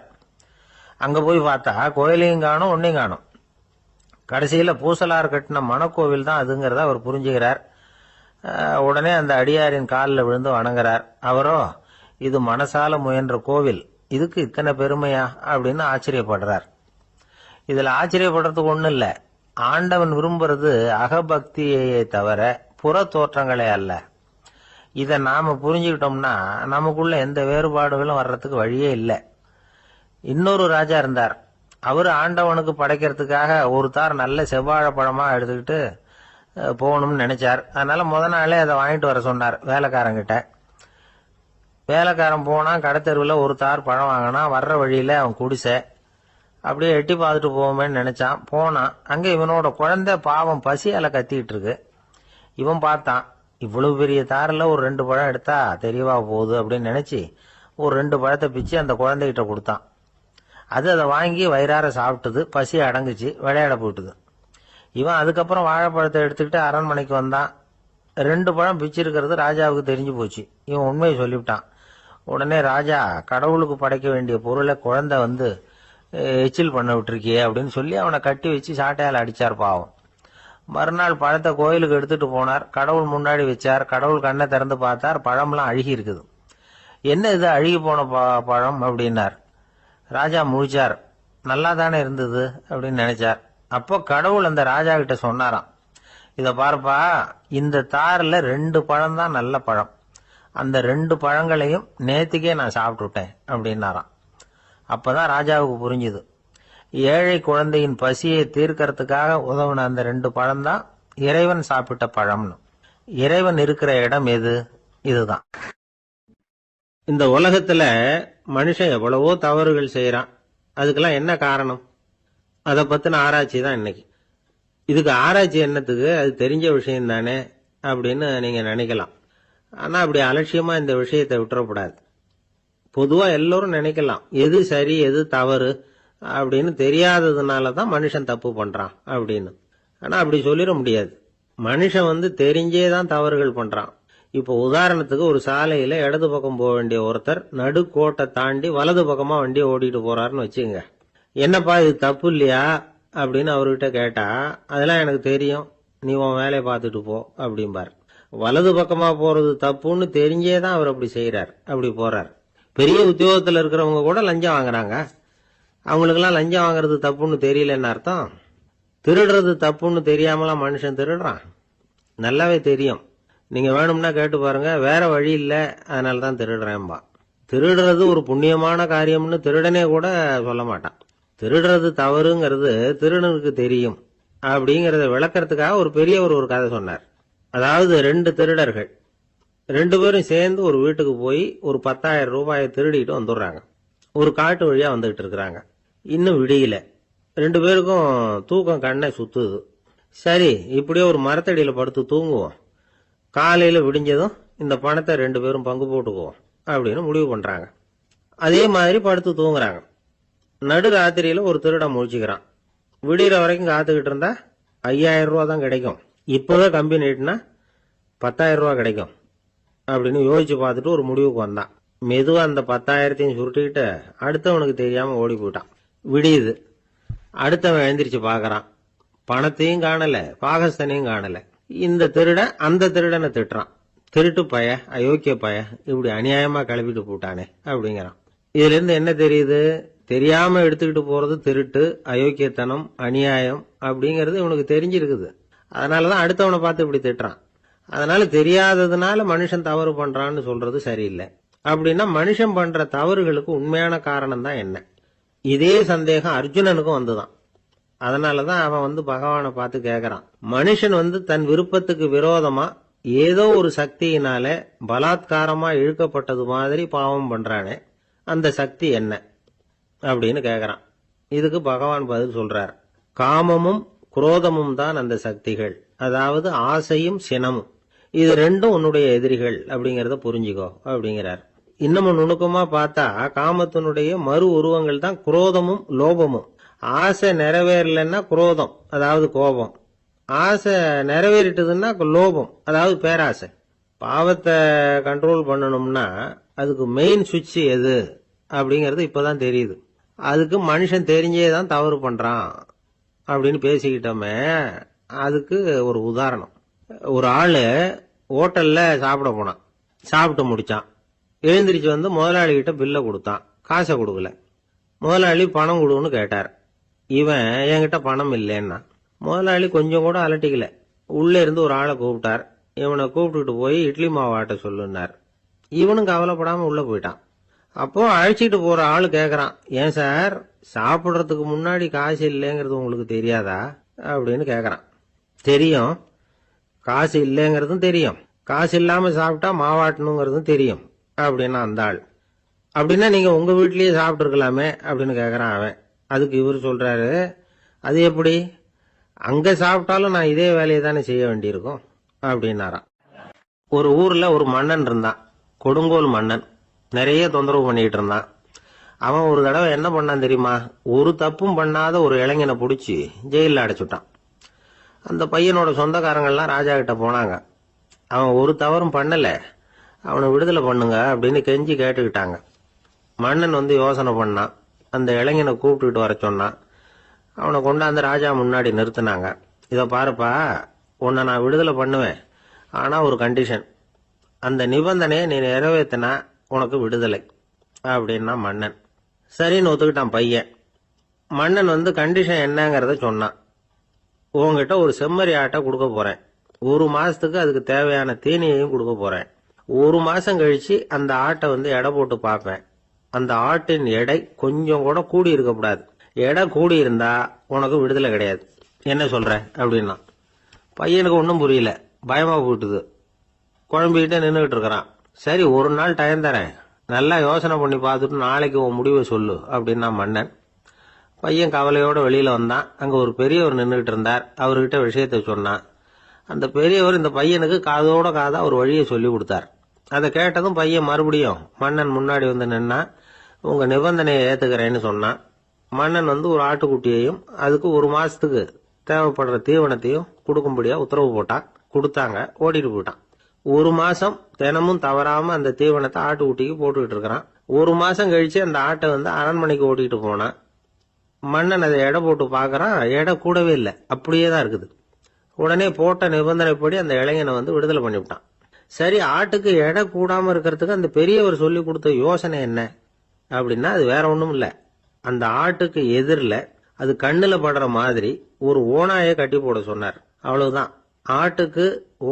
அங்க போய் பார்த்தா கோயிலையும் காணும், ஒன்னையும் காணும். கடைசியில பூசலார் கட்டின மனக்கோவில் தான் அதுங்கிறத அவர் புரிஞ்சுக்கிறார். உடனே அந்த அடியாரின் காலில் விழுந்து வணங்குறார். அவரோ, இது மனசால முயன்ற கோவில், இதுக்கு இத்தனை பெருமையா அப்படின்னு ஆச்சரியப்படுறார். இதுல ஆச்சரியப்படுறதுக்கு ஒண்ணும் இல்ல. ஆண்டவன் விரும்புறது அகபக்தியை தவிர புற தோற்றங்களே அல்ல. இத நாம புரிஞ்சுக்கிட்டோம்னா நமக்குள்ள எந்த வேறுபாடுகளும் வர்றதுக்கு வழியே இல்லை. இன்னொரு ராஜா இருந்தார். அவரு ஆண்டவனுக்கு படைக்கிறதுக்காக ஒரு தார் நல்ல செவ்வாழை பழமா எடுத்துக்கிட்டு போகணும்னு நினைச்சார். அதனால முத நாளே அதை வாங்கிட்டு வர சொன்னார் வேலைக்காரங்கிட்ட. வேலைக்காரன் போனா கடைத்தெருவில் ஒரு தார் பழம் வாங்கினா. வர்ற வழியில அவன் குடிசை. அப்படியே எட்டி பார்த்துட்டு போவோமேன்னு நினைச்சான். போனான். அங்க இவனோட குழந்தை பாவம் பசியால கத்திட்டு இருக்கு. இவன் பார்த்தான், இவ்வளவு பெரிய தாரில் ஒரு 2 பழம் எடுத்தா தெரியவா போகுது அப்படின்னு நினைச்சு ஒரு 2 பழத்தை பிச்சு அந்த குழந்தைகிட்ட கொடுத்தான். அதை வாங்கி வயிறார சாப்பிட்டது. பசி அடங்குச்சு, விளையாட போட்டுது. இவன் அதுக்கப்புறம் வாழைப்பழத்தை எடுத்துக்கிட்டு அரண்மனைக்கு வந்தான். 2 பழம் பிச்சிருக்கிறது ராஜாவுக்கு தெரிஞ்சு போச்சு. இவன் உண்மையை சொல்லிவிட்டான். உடனே ராஜா, கடவுளுக்கு படைக்க வேண்டிய பொருளை குழந்தை எச்சில் பண்ண விட்டுருக்கியே அப்படின்னு சொல்லி அவனை கட்டி வச்சு சாட்டையால் அடிச்சார் பாவம். மறுநாள் பழத்தை கோயிலுக்கு எடுத்துட்டு போனார். கடவுள் முன்னாடி வச்சார். கடவுள் கண்ணை திறந்து பார்த்தார், பழம்லாம் அழுகி இருக்குது. என்ன இது அழுகி போன பழம் அப்படின்னார். ராஜா முழிச்சார். நல்லா தானே இருந்தது அப்படின்னு நினைச்சார். அப்போ கடவுள் அந்த ராஜா கிட்ட சொன்னாராம், இத பாருப்பா, இந்த தாரில் 2 பழம் தான் நல்ல பழம், அந்த 2 பழங்களையும் நேத்திக்கே நான் சாப்பிட்டுட்டேன் அப்படின்னாராம். அப்பதான் ராஜாவுக்கு புரிஞ்சுது, ஏழை குழந்தையின் பசியை தீர்க்கறதுக்காக உதவுன அந்த 2 பழம் தான் இறைவன் சாப்பிட்ட பழம்னு. இறைவன் இருக்கிற இடம் எது? இதுதான். இந்த உலகத்துல மனுஷன் எவ்வளவோ தவறுகள் செய்யறான். அதுக்கெல்லாம் என்ன காரணம்? அதை பத்தின ஆராய்ச்சி தான் இன்னைக்கு. இதுக்கு ஆராய்ச்சி என்னத்துக்கு, அது தெரிஞ்ச விஷயம் தானே அப்படின்னு நீங்க நினைக்கலாம். ஆனா அப்படி அலட்சியமா இந்த விஷயத்தை விட்டுறக்கூடாது. பொதுவா எல்லோரும் நினைக்கலாம், எது சரி எது தவறு அப்படின்னு தெரியாததுனாலதான் மனுஷன் தப்பு பண்றான் அப்படின்னு. ஆனா அப்படி சொல்லிட முடியாது. மனுஷன் தெரிஞ்சேதான் தவறுகள் பண்றான். இப்போ உதாரணத்துக்கு ஒரு சாலையில இடது பக்கம் போக வேண்டிய ஒருத்தர் நடுக்கோட்டை தாண்டி வலது பக்கமா வண்டியை ஓட்டிட்டு போறாருன்னு வச்சுங்க. என்னப்பா இது தப்பு இல்லையா அப்படின்னு அவர்கிட்ட கேட்டா, அதெல்லாம் எனக்கு தெரியும், நீ உன் வேலையை பார்த்துட்டு போ அப்படிம்பார். வலது பக்கமா போறது தப்புன்னு தெரிஞ்சேதான் அவர் அப்படி செய்யறார், அப்படி போறார். பெரிய உத்தியோகத்துல இருக்கிறவங்க கூட லஞ்சம் வாங்குறாங்க. அவங்களுக்கெல்லாம் லஞ்சம் வாங்குறது தப்புன்னு தெரியலன்னு அர்த்தம். திருடுறது தப்புன்னு தெரியாமலாம் மனுஷன் திருடுறான். நல்லாவே தெரியும். நீங்க வேணும்னா கேட்டு பாருங்க, வேற வழி இல்ல அதனாலதான் திருடுறேன்பா. திருடுறது ஒரு புண்ணியமான காரியம்னு திருடனே கூட சொல்ல மாட்டான். திருடுறது தவறுங்கிறது திருடனுக்கு தெரியும் அப்படிங்கறத விளக்கறதுக்காக ஒரு பெரியவர் ஒரு கதை சொன்னார். அதாவது 2 திருடர்கள் 2 பேரும் சேர்ந்து ஒரு வீட்டுக்கு போய் ஒரு 10,000 ரூபாயை திருடிட்டு வந்துடுறாங்க. ஒரு காட்டு வழியா வந்துகிட்டு இருக்கிறாங்க. இன்னும் விடியல. 2 பேருக்கும் தூக்கம் கண்ணை சுத்துது. சரி, இப்படியே ஒரு மரத்தடியில படுத்து தூங்குவோம், காலையில விடிஞ்சதும் இந்த பணத்தை 2 பேரும் பங்கு போட்டுக்குவோம் அப்படின்னு முடிவு பண்றாங்க. அதே மாதிரி படுத்து தூங்குறாங்க. நடு ராத்திரியில ஒரு திருடன் முழிச்சுக்கிறான். விடிகிற வரைக்கும் காத்துக்கிட்டு இருந்தா 5000 ரூபா தான் கிடைக்கும், இப்பவே கம்பி நீட்டினா 10,000 ரூபா கிடைக்கும் அப்படின்னு யோசிச்சு பார்த்துட்டு ஒரு முடிவுக்கு வந்தான். மெதுவா அந்த 10,000 சுருட்டிக்கிட்டு அடுத்தவனுக்கு தெரியாம ஓடி போயிட்டான். விடியுது. அடுத்தவன் எழுந்திரிச்சு பாக்குறான். பணத்தையும் காணல, பாகஸ்தனையும் காணல. இந்த திருடன் அந்த திருடனை திட்டுறான். திருட்டு பய, அயோக்கிய பய, இப்படி அநியாயமா கிளப்பிட்டு போட்டானே அப்படிங்கிறான். இதுல இருந்து என்ன தெரியுது? தெரியாம எடுத்துக்கிட்டு போறது திருட்டு, அயோக்கியத்தனம், அநியாயம் அப்படிங்கறது இவனுக்கு தெரிஞ்சிருக்குது. அதனாலதான் அடுத்தவனை பார்த்து இப்படி திட்டுறான். அதனால தெரியாததுனால மனுஷன் தவறு பண்றான்னு சொல்றது சரியில்லை. அப்படின்னா மனுஷன் பண்ற தவறுகளுக்கு உண்மையான காரணம் தான் என்ன? இதே சந்தேகம் அர்ஜுனனுக்கும் வந்துதான். அதனாலதான் அவன் பகவானை பார்த்து கேக்குறான். மனுஷன் தன் விருப்பத்துக்கு விரோதமா ஏதோ ஒரு சக்தியினால பலாத்காரமா இழுக்கப்பட்டது மாதிரி பாவம் பண்றானே, அந்த சக்தி என்ன அப்படின்னு கேக்குறான். இதுக்கு பகவான் பதில் சொல்றார். காமமும் குரோதமும் தான் அந்த சக்திகள், அதாவது ஆசையும் சினமும். இது ரெண்டும் உன்னுடைய எதிரிகள் அப்படிங்கறத புரிஞ்சுக்கோ அப்படிங்கிறார். இன்னமும் நுணுக்கமா பார்த்தா காமத்தினுடைய மறு உருவங்கள் தான் குரோதமும் லோபமும். ஆசை நிறைவேறலன்னா குரோதம், அதாவது கோபம். ஆசை நிறைவேறிட்டதுன்னா லோபம், அதாவது பேராசை. பாவத்தை கண்ட்ரோல் பண்ணணும்னா அதுக்கு மெயின் சுவிட்ச் எது அப்படிங்கறது இப்பதான் தெரியுது. அதுக்கு மனுஷன் தெரிஞ்சேதான் தவறு பண்றான் அப்படின்னு பேசிக்கிட்டோமே. அதுக்கு ஒரு உதாரணம். ஒரு ஆளு ஹோட்டல்ல சாப்பிட போனான். சாப்பிட்டு முடிச்சான். எழுந்திரிச்சு முதலாளி கிட்ட பில்ல கொடுத்தான். காசை கொடுக்கல. முதலாளி பணம் கொடுன்னு கேட்டார். இவன் என்கிட்ட பணம் இல்லைன்னா. முதலாளி கொஞ்சம் கூட அலட்டிக்கல. உள்ள இருந்து ஒரு ஆளை கூப்பிட்டார். இவனை கூப்பிட்டுட்டு போய் இட்லி மாவு ஆட்ட சொல்லுனார். இவனும் கவலைப்படாம உள்ள போயிட்டான். அப்போ அழைச்சிட்டு போற ஆளு கேக்குறான், ஏன் சார் சாப்பிடுறதுக்கு முன்னாடி காசு இல்லைங்கிறது உங்களுக்கு தெரியாதா அப்படின்னு கேக்குறான். தெரியும், காசு இல்லைங்கிறதும் தெரியும், காசு இல்லாம சாப்பிட்டா மாவாட்டணுங்கிறதும் தெரியும் அப்படின்னா அந்த ஆள். அப்படின்னா நீங்க உங்க வீட்லயே சாப்பிட்டு இருக்கலாமே அப்படின்னு கேக்குறான் அவன். அதுக்கு இவர் சொல்றாரு, அது எப்படி, அங்க சாப்பிட்டாலும் நான் இதே வேலையை தானே செய்ய வேண்டியிருக்கும் அப்படின்னாராம். ஒரு ஊர்ல ஒரு மன்னன் இருந்தான், கொடுங்கோல் மன்னன். நிறைய தொந்தரவு பண்ணிட்டு இருந்தான். அவன் ஒரு தடவை என்ன பண்ணான் தெரியுமா? ஒரு தப்பும் பண்ணாத ஒரு இளைஞனை பிடிச்சி ஜெயில அடைச்சுட்டான். அந்த பையனோட சொந்தக்காரங்கள்லாம் ராஜா கிட்ட போனாங்க. அவன் ஒரு தவறும் பண்ணல, அவனை விடுதலை பண்ணுங்க அப்படின்னு கெஞ்சி கேட்டுக்கிட்டாங்க. மன்னன் யோசனை பண்ணான். அந்த இளைஞனை கூப்பிட்டுட்டு வர சொன்னான். அவனை கொண்டாந்து ராஜா முன்னாடி நிறுத்தினாங்க. இதை பாருப்பா, உன்னை நான் விடுதலை பண்ணுவேன், ஆனா ஒரு கண்டிஷன். அந்த நிபந்தனையை நீ நிறைவேற்றினா உனக்கு விடுதலை அப்படின்னா மன்னன். சரின்னு ஒத்துக்கிட்டான் பையன். மன்னன் கண்டிஷன் என்னங்கிறத சொன்னான். உங்ககிட்ட ஒரு செம்மறி ஆட்டை கொடுக்க போறேன். 1 மாசத்துக்கு அதுக்கு தேவையான தீனியையும் கொடுக்க போறேன். 1 மாசம் கழிச்சு அந்த ஆட்டை எடை போட்டு பார்ப்பேன். அந்த ஆட்டின் எடை கொஞ்சம் கூட கூடி இருக்கக்கூடாது. எடை கூடி இருந்தா உனக்கு விடுதலை கிடையாது. என்ன சொல்ற அப்படின்னா. பையனுக்கு ஒன்றும் புரியல, பயமா போயிட்டுது. குழம்பிக்கிட்டே நின்றுகிட்டு இருக்கிறான். சரி, ஒரு நாள் டைம் தரேன், நல்லா யோசனை பண்ணி பார்த்துட்டு நாளைக்கு உன் முடிவை சொல்லு அப்படின்னா மன்னன். பையன் கவலையோட வெளியில வந்தான். அங்க ஒரு பெரியவர் நின்றுகிட்டு இருந்தார். அவர்கிட்ட விஷயத்த சொன்னான். அந்த பெரியவர் இந்த பையனுக்கு காதோட காதா ஒரு வழியை சொல்லி கொடுத்தார். அதை கேட்டதும் பையன் மறுபடியும் மன்னன் முன்னாடி நின்னா, உங்க நிபந்தனையை ஏத்துக்கிறேன்னு சொன்னான். மன்னன் ஒரு ஆட்டுக்குட்டியையும் அதுக்கு 1 மாசத்துக்கு தேவைப்படுற தீவனத்தையும் கொடுக்கும்படியா உத்தரவு போட்டான். கொடுத்தாங்க. ஓடிட்டு போயிட்டான். 1 மாசம் தினமும் தவறாம அந்த தீவனத்தை ஆட்டுக்குட்டிக்கு போட்டுக்கிட்டு இருக்கிறான். 1 மாசம் கழிச்சு அந்த ஆட்டை அரண்மனைக்கு ஓட்டிட்டு போனான். மன்னன் அதை எடை போட்டு பாக்குறான். எடை கூடவே இல்லை, அப்படியே தான் இருக்குது. உடனே போட்ட நிபந்தனைப்படி அந்த இளைஞனை விடுதலை பண்ணிவிட்டான். சரி, ஆட்டுக்கு எடை கூடாம இருக்கிறதுக்கு அந்த பெரியவர் சொல்லி கொடுத்த யோசனை என்ன அப்படின்னா, அது வேற ஒண்ணும் இல்ல. அந்த ஆட்டுக்கு எதிரில் அது கண்ணுல படுற மாதிரி ஒரு ஓநாயை கட்டி போட சொன்னார். அவ்வளவுதான். ஆட்டுக்கு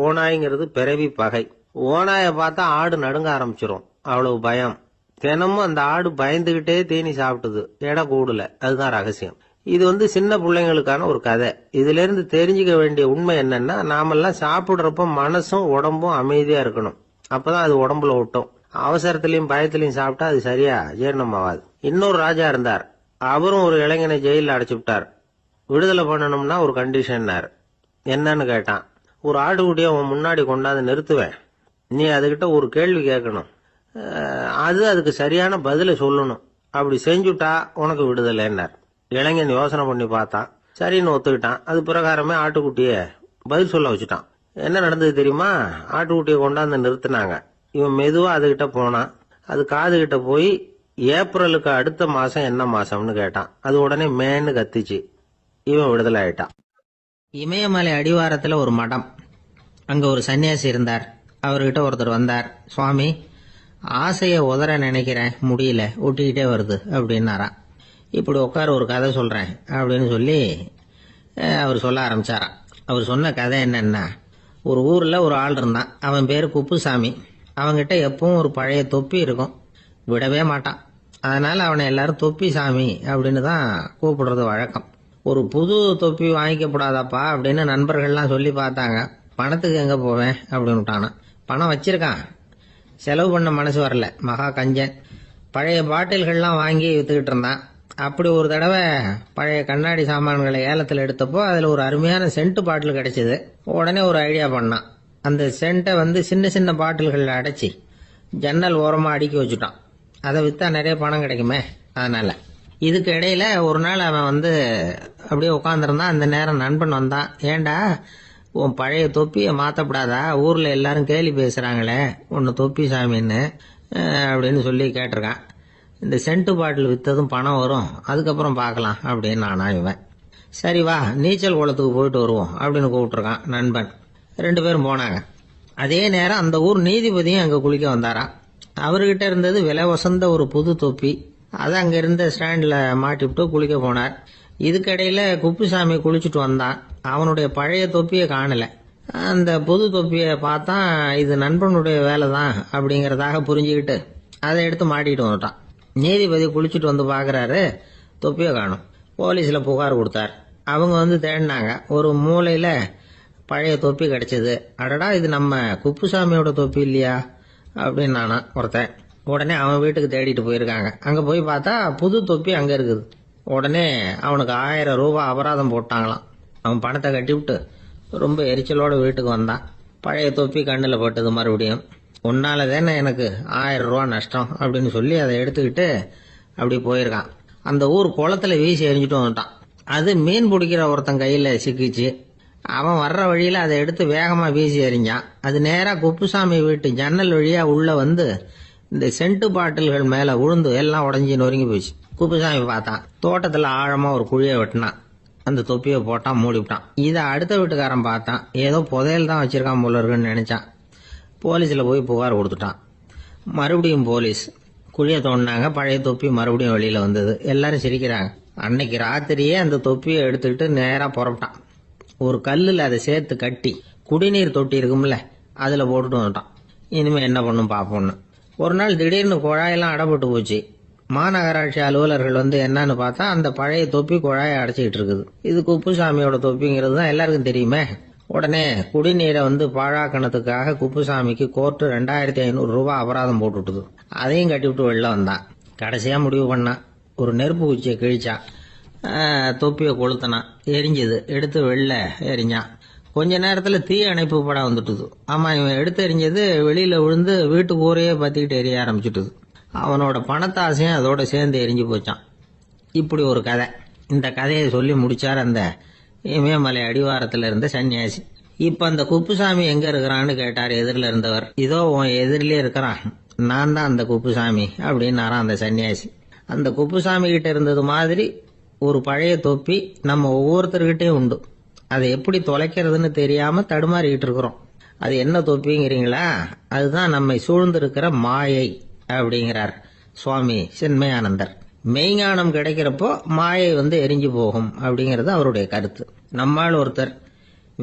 ஓநாய்ங்கிறது பிறவி பகை. ஓநாயை பார்த்தா ஆடு நடுங்க ஆரம்பிச்சிரும், அவ்வளவு பயம். தினமும் அந்த ஆடு பயந்துகிட்டே தீனி சாப்பிட்டுது, எடை கூடல. அதுதான் ரகசியம். இது சின்ன பிள்ளைங்களுக்கான ஒரு கதை. இதுல இருந்து தெரிஞ்சுக்க வேண்டிய உண்மை என்னன்னா, நாமெல்லாம் சாப்பிடுறப்ப மனசும் உடம்பும் அமைதியா இருக்கணும். அப்பதான் அது உடம்புல ஒட்டும். அவசரத்திலையும் பயத்திலையும் சாப்பிட்டா அது சரியா ஜீரணம் ஆகாது. இன்னொரு ராஜா இருந்தார். அவரும் ஒரு இளைஞனை ஜெயில அடைச்சு விட்டார். விடுதலை பண்ணணும்னா ஒரு கண்டிஷன்னார். என்னன்னு கேட்டான். ஒரு ஆட்டுக்குட்டியை உன் முன்னாடி கொண்டாந்து நிறுத்துவேன், நீ அதுகிட்ட ஒரு கேள்வி கேட்கணும், அதுக்கு சரியான பதில சொல்லணும். அப்படி செஞ்சுட்டா உனக்கு விடுதலைன்னார். இளைஞன் யோசனை பண்ணி பார்த்தான். சரின்னு ஒத்துக்கிட்டான். அது பிரகாரமே ஆட்டுக்குட்டிய பதில் சொல்ல வச்சுட்டான். என்ன நடந்தது தெரியுமா? ஆட்டுக்குட்டியை கொண்டாந்து நிறுத்தினாங்க. இவன் மெதுவா அதுகிட்ட போனான். அது காதுகிட்ட போய் ஏப்ரலுக்கு அடுத்த மாசம் என்ன மாசம்னு கேட்டான். அது உடனே மேன்னு கத்திச்சு. இவன் விடுதலை ஆயிட்டான். இமயமலை அடிவாரத்துல ஒரு மடம். அங்க ஒரு சன்னியாசி இருந்தார். அவர்கிட்ட ஒருத்தர் வந்தார். சுவாமி, ஆசைய உதற நினைக்கிறேன், முடியல, ஒட்டிக்கிட்டே வருது அப்படின்னாராம். இப்படி உட்கார, ஒரு கதை சொல்றேன் அப்படின்னு சொல்லி அவர் சொல்ல ஆரம்பிச்சாராம். அவர் சொன்ன கதை என்னன்னா, ஒரு ஊர்ல ஒரு ஆள் இருந்தான். அவன் பேரு குப்புசாமி. அவன்கிட்ட எப்பவும் ஒரு பழைய தொப்பி இருக்கும், விடவே மாட்டான். அதனால அவனை எல்லாரும் தொப்பி சாமி அப்படின்னு தான் கூப்பிடுறது வழக்கம். ஒரு புது தொப்பி வாங்கிக்கப்படாதாப்பா அப்படின்னு நண்பர்கள்லாம் சொல்லி பார்த்தாங்க. பணத்துக்கு எங்க போவேன் அப்படின்னு விட்டானா. பணம் வச்சிருக்கான், செலவு பண்ண மனசு வரல, மகா கஞ்சன். பழைய பாட்டில்கள்லாம் வாங்கி வித்துக்கிட்டு இருந்தான். அப்படி ஒரு தடவை பழைய கண்ணாடி சாமான்களை ஏலத்தில் எடுத்தப்போ அதில் ஒரு அருமையான சென்ட் பாட்டில் கிடைச்சது. உடனே ஒரு ஐடியா பண்ணான். அந்த சென்ட்டை சின்ன சின்ன பாட்டில்களில் அடைச்சி ஜன்னல் ஓரமாக அடுக்கி வச்சுட்டான். அதை விற்றா நிறைய பணம் கிடைக்குமே, அதனால. இதுக்கு இடையில ஒரு நாள் அவன் அப்படியே உட்காந்துருந்தான். அந்த நேரம் நண்பன் வந்தான். ஏண்டா, உன் பழைய தொப்பியை மாற்றப்படாதா? ஊரில் எல்லாரும் கேலி பேசுகிறாங்களே உன்னை தொப்பி சாமின்னு அப்படின்னு சொல்லி கேட்டிருக்கான். இந்த சென்ட் பாட்டில் விற்றதும் பணம் வரும், அதுக்கப்புறம் பார்க்கலாம் அப்படின்னு நானா இவன். சரி வா, நீச்சல் குளத்துக்கு போயிட்டு வருவோம் அப்படின்னு கூப்பிட்டுருக்கான் நண்பன். 2 பேரும் போனாங்க. அதே நேரம் அந்த ஊர் நீதிபதியும் அங்கே குளிக்க வந்தாராம். அவர்கிட்ட இருந்தது விலை வசந்த ஒரு புது தொப்பி. அதை அங்கே இருந்த ஸ்டாண்டில் மாட்டிவிட்டு குளிக்க போனார். இதுக்கிடையில குப்புசாமி குளிச்சுட்டு வந்தான். அவனுடைய பழைய தொப்பியை காணல. அந்த புது தொப்பியை பார்த்தா இது நண்பனுடைய வேலை தான் அப்படிங்கிறதாக புரிஞ்சுக்கிட்டு அதை எடுத்து மாட்டிக்கிட்டு வந்துட்டான். நீதிபதி குளிச்சுட்டு வந்து பார்க்குறாரு, தொப்பியை காணும். போலீஸில் புகார் கொடுத்தார். அவங்க தேடினாங்க. ஒரு மூலையில் பழைய தொப்பி கிடைச்சது. அடடா, இது நம்ம குப்புசாமியோட தொப்பி இல்லையா அப்படின்னு நானா ஒருத்தன். உடனே அவன் வீட்டுக்கு தேடிட்டு போயிருக்காங்க. அங்கே போய் பார்த்தா புது தொப்பி அங்கே இருக்குது. உடனே அவனுக்கு 1000 ரூபாய் அபராதம் போட்டாங்களாம். அவன் பணத்தை கட்டிவிட்டு ரொம்ப எரிச்சலோட வீட்டுக்கு வந்தான். பழைய தொப்பி கண்ணில் பட்டது. மறுபடியும், உன்னால தானே எனக்கு 1000 ரூபா நஷ்டம் அப்படின்னு சொல்லி அதை எடுத்துக்கிட்டு அப்படி போயிருக்கான். அந்த ஊர் குளத்துல வீசி எரிஞ்சுட்டு வந்துட்டான். அது மீன் பிடிக்கிற ஒருத்தன் கையில் சிக்கிச்சு. அவன் வர்ற வழியில் அதை எடுத்து வேகமாக வீசி எறிஞ்சான். அது நேராக குப்புசாமி வீட்டு ஜன்னல் வழியாக உள்ள இந்த சென்ட்டு பாட்டில்கள் மேலே உழுந்து எல்லாம் உடஞ்சி நொறுங்கி போச்சு. குப்புசாமி பார்த்தான். தோட்டத்தில் ஆழமாக ஒரு குழியை வெட்டினான். அந்த தொப்பியை போட்டான், மூடிவிட்டான். இதை அடுத்த வீட்டுக்காரன் பார்த்தான். ஏதோ புதையல் தான் வச்சிருக்கான் போல இருக்குன்னு நினைச்சான். போலீஸில் போய் புகார் கொடுத்துட்டான். மறுபடியும் போலீஸ் குழியை தோண்டினாங்க. பழைய தொப்பி மறுபடியும் வெளியில் வந்தது. எல்லாரும் சிரிக்கிறாங்க. அன்னைக்கு ராத்திரியே அந்த தொப்பியை எடுத்துக்கிட்டு நேராக புறப்பட்டான். ஒரு கல்லில் அதை சேர்த்து கட்டி குடிநீர் தொட்டி இருக்கும்ல, அதில் போட்டுட்டு வந்துட்டான். இனிமேல் என்ன பண்ணும் பார்ப்போம்னு. ஒரு நாள் திடீர்னு குழாயெல்லாம் அடைப்பட்டு போச்சு. மாநகராட்சி அலுவலர்கள் என்னன்னு பார்த்தா அந்த பழைய தொப்பி குழாயை அடைச்சிக்கிட்டு இருக்குது. இது குப்புசாமியோட தொப்பிங்கிறது தான் எல்லாருக்கும் தெரியுமே. உடனே குடிநீரை பாழாக்கணத்துக்காக குப்புசாமிக்கு கோர்ட்டு 2500 ரூபாய் அபராதம் போட்டுவிட்டுது. அதையும் கட்டிவிட்டு வெளில வந்தான். கடைசியாக முடிவு பண்ணான். ஒரு நெருப்பு குச்சியை கிழிச்சான். தொப்பியை கொளுத்தினான். எரிஞ்சது. எடுத்து வெளில எரிஞ்சான். கொஞ்ச நேரத்தில் தீ அணைப்பு படம் வந்துட்டுது. ஆமாம், இவன் எடுத்து எரிஞ்சது வெளியில் விழுந்து வீட்டு கூரையே பற்றிக்கிட்டு எரிய ஆரம்பிச்சுட்டுது. அவனோட பணத்தாசையும் அதோட சேர்ந்து எரிஞ்சு போச்சான். இப்படி ஒரு கதை. இந்த கதையை சொல்லி முடிச்சார் அந்த இமயமலை அடிவாரத்தில் இருந்த சன்னியாசி. இப்ப அந்த குப்புசாமி எங்க இருக்கிறான்னு கேட்டார் எதிரில் இருந்தவர். இதோ உன் எதிரிலே இருக்கிறான், நான் தான் அந்த குப்புசாமி அப்படின்னாரான் அந்த சன்னியாசி. அந்த குப்புசாமி கிட்ட இருந்தது மாதிரி ஒரு பழைய தொப்பி நம்ம ஒவ்வொருத்தர்கிட்டையும் உண்டு. அதை எப்படி தொலைக்கிறதுன்னு தெரியாம தடுமாறிக்கிட்டு இருக்கிறோம். அது என்ன தொப்பிங்கிறீங்களா? அதுதான் நம்மை சூழ்ந்திருக்கிற மாயை அப்படிங்கிறார் சுவாமி சின்மயானந்தர். மெய்ஞானம் கிடைக்கிறப்போ மாயை எரிஞ்சு போகும் அப்படிங்கிறது அவருடைய கருத்து. நம்மால் ஒருத்தர்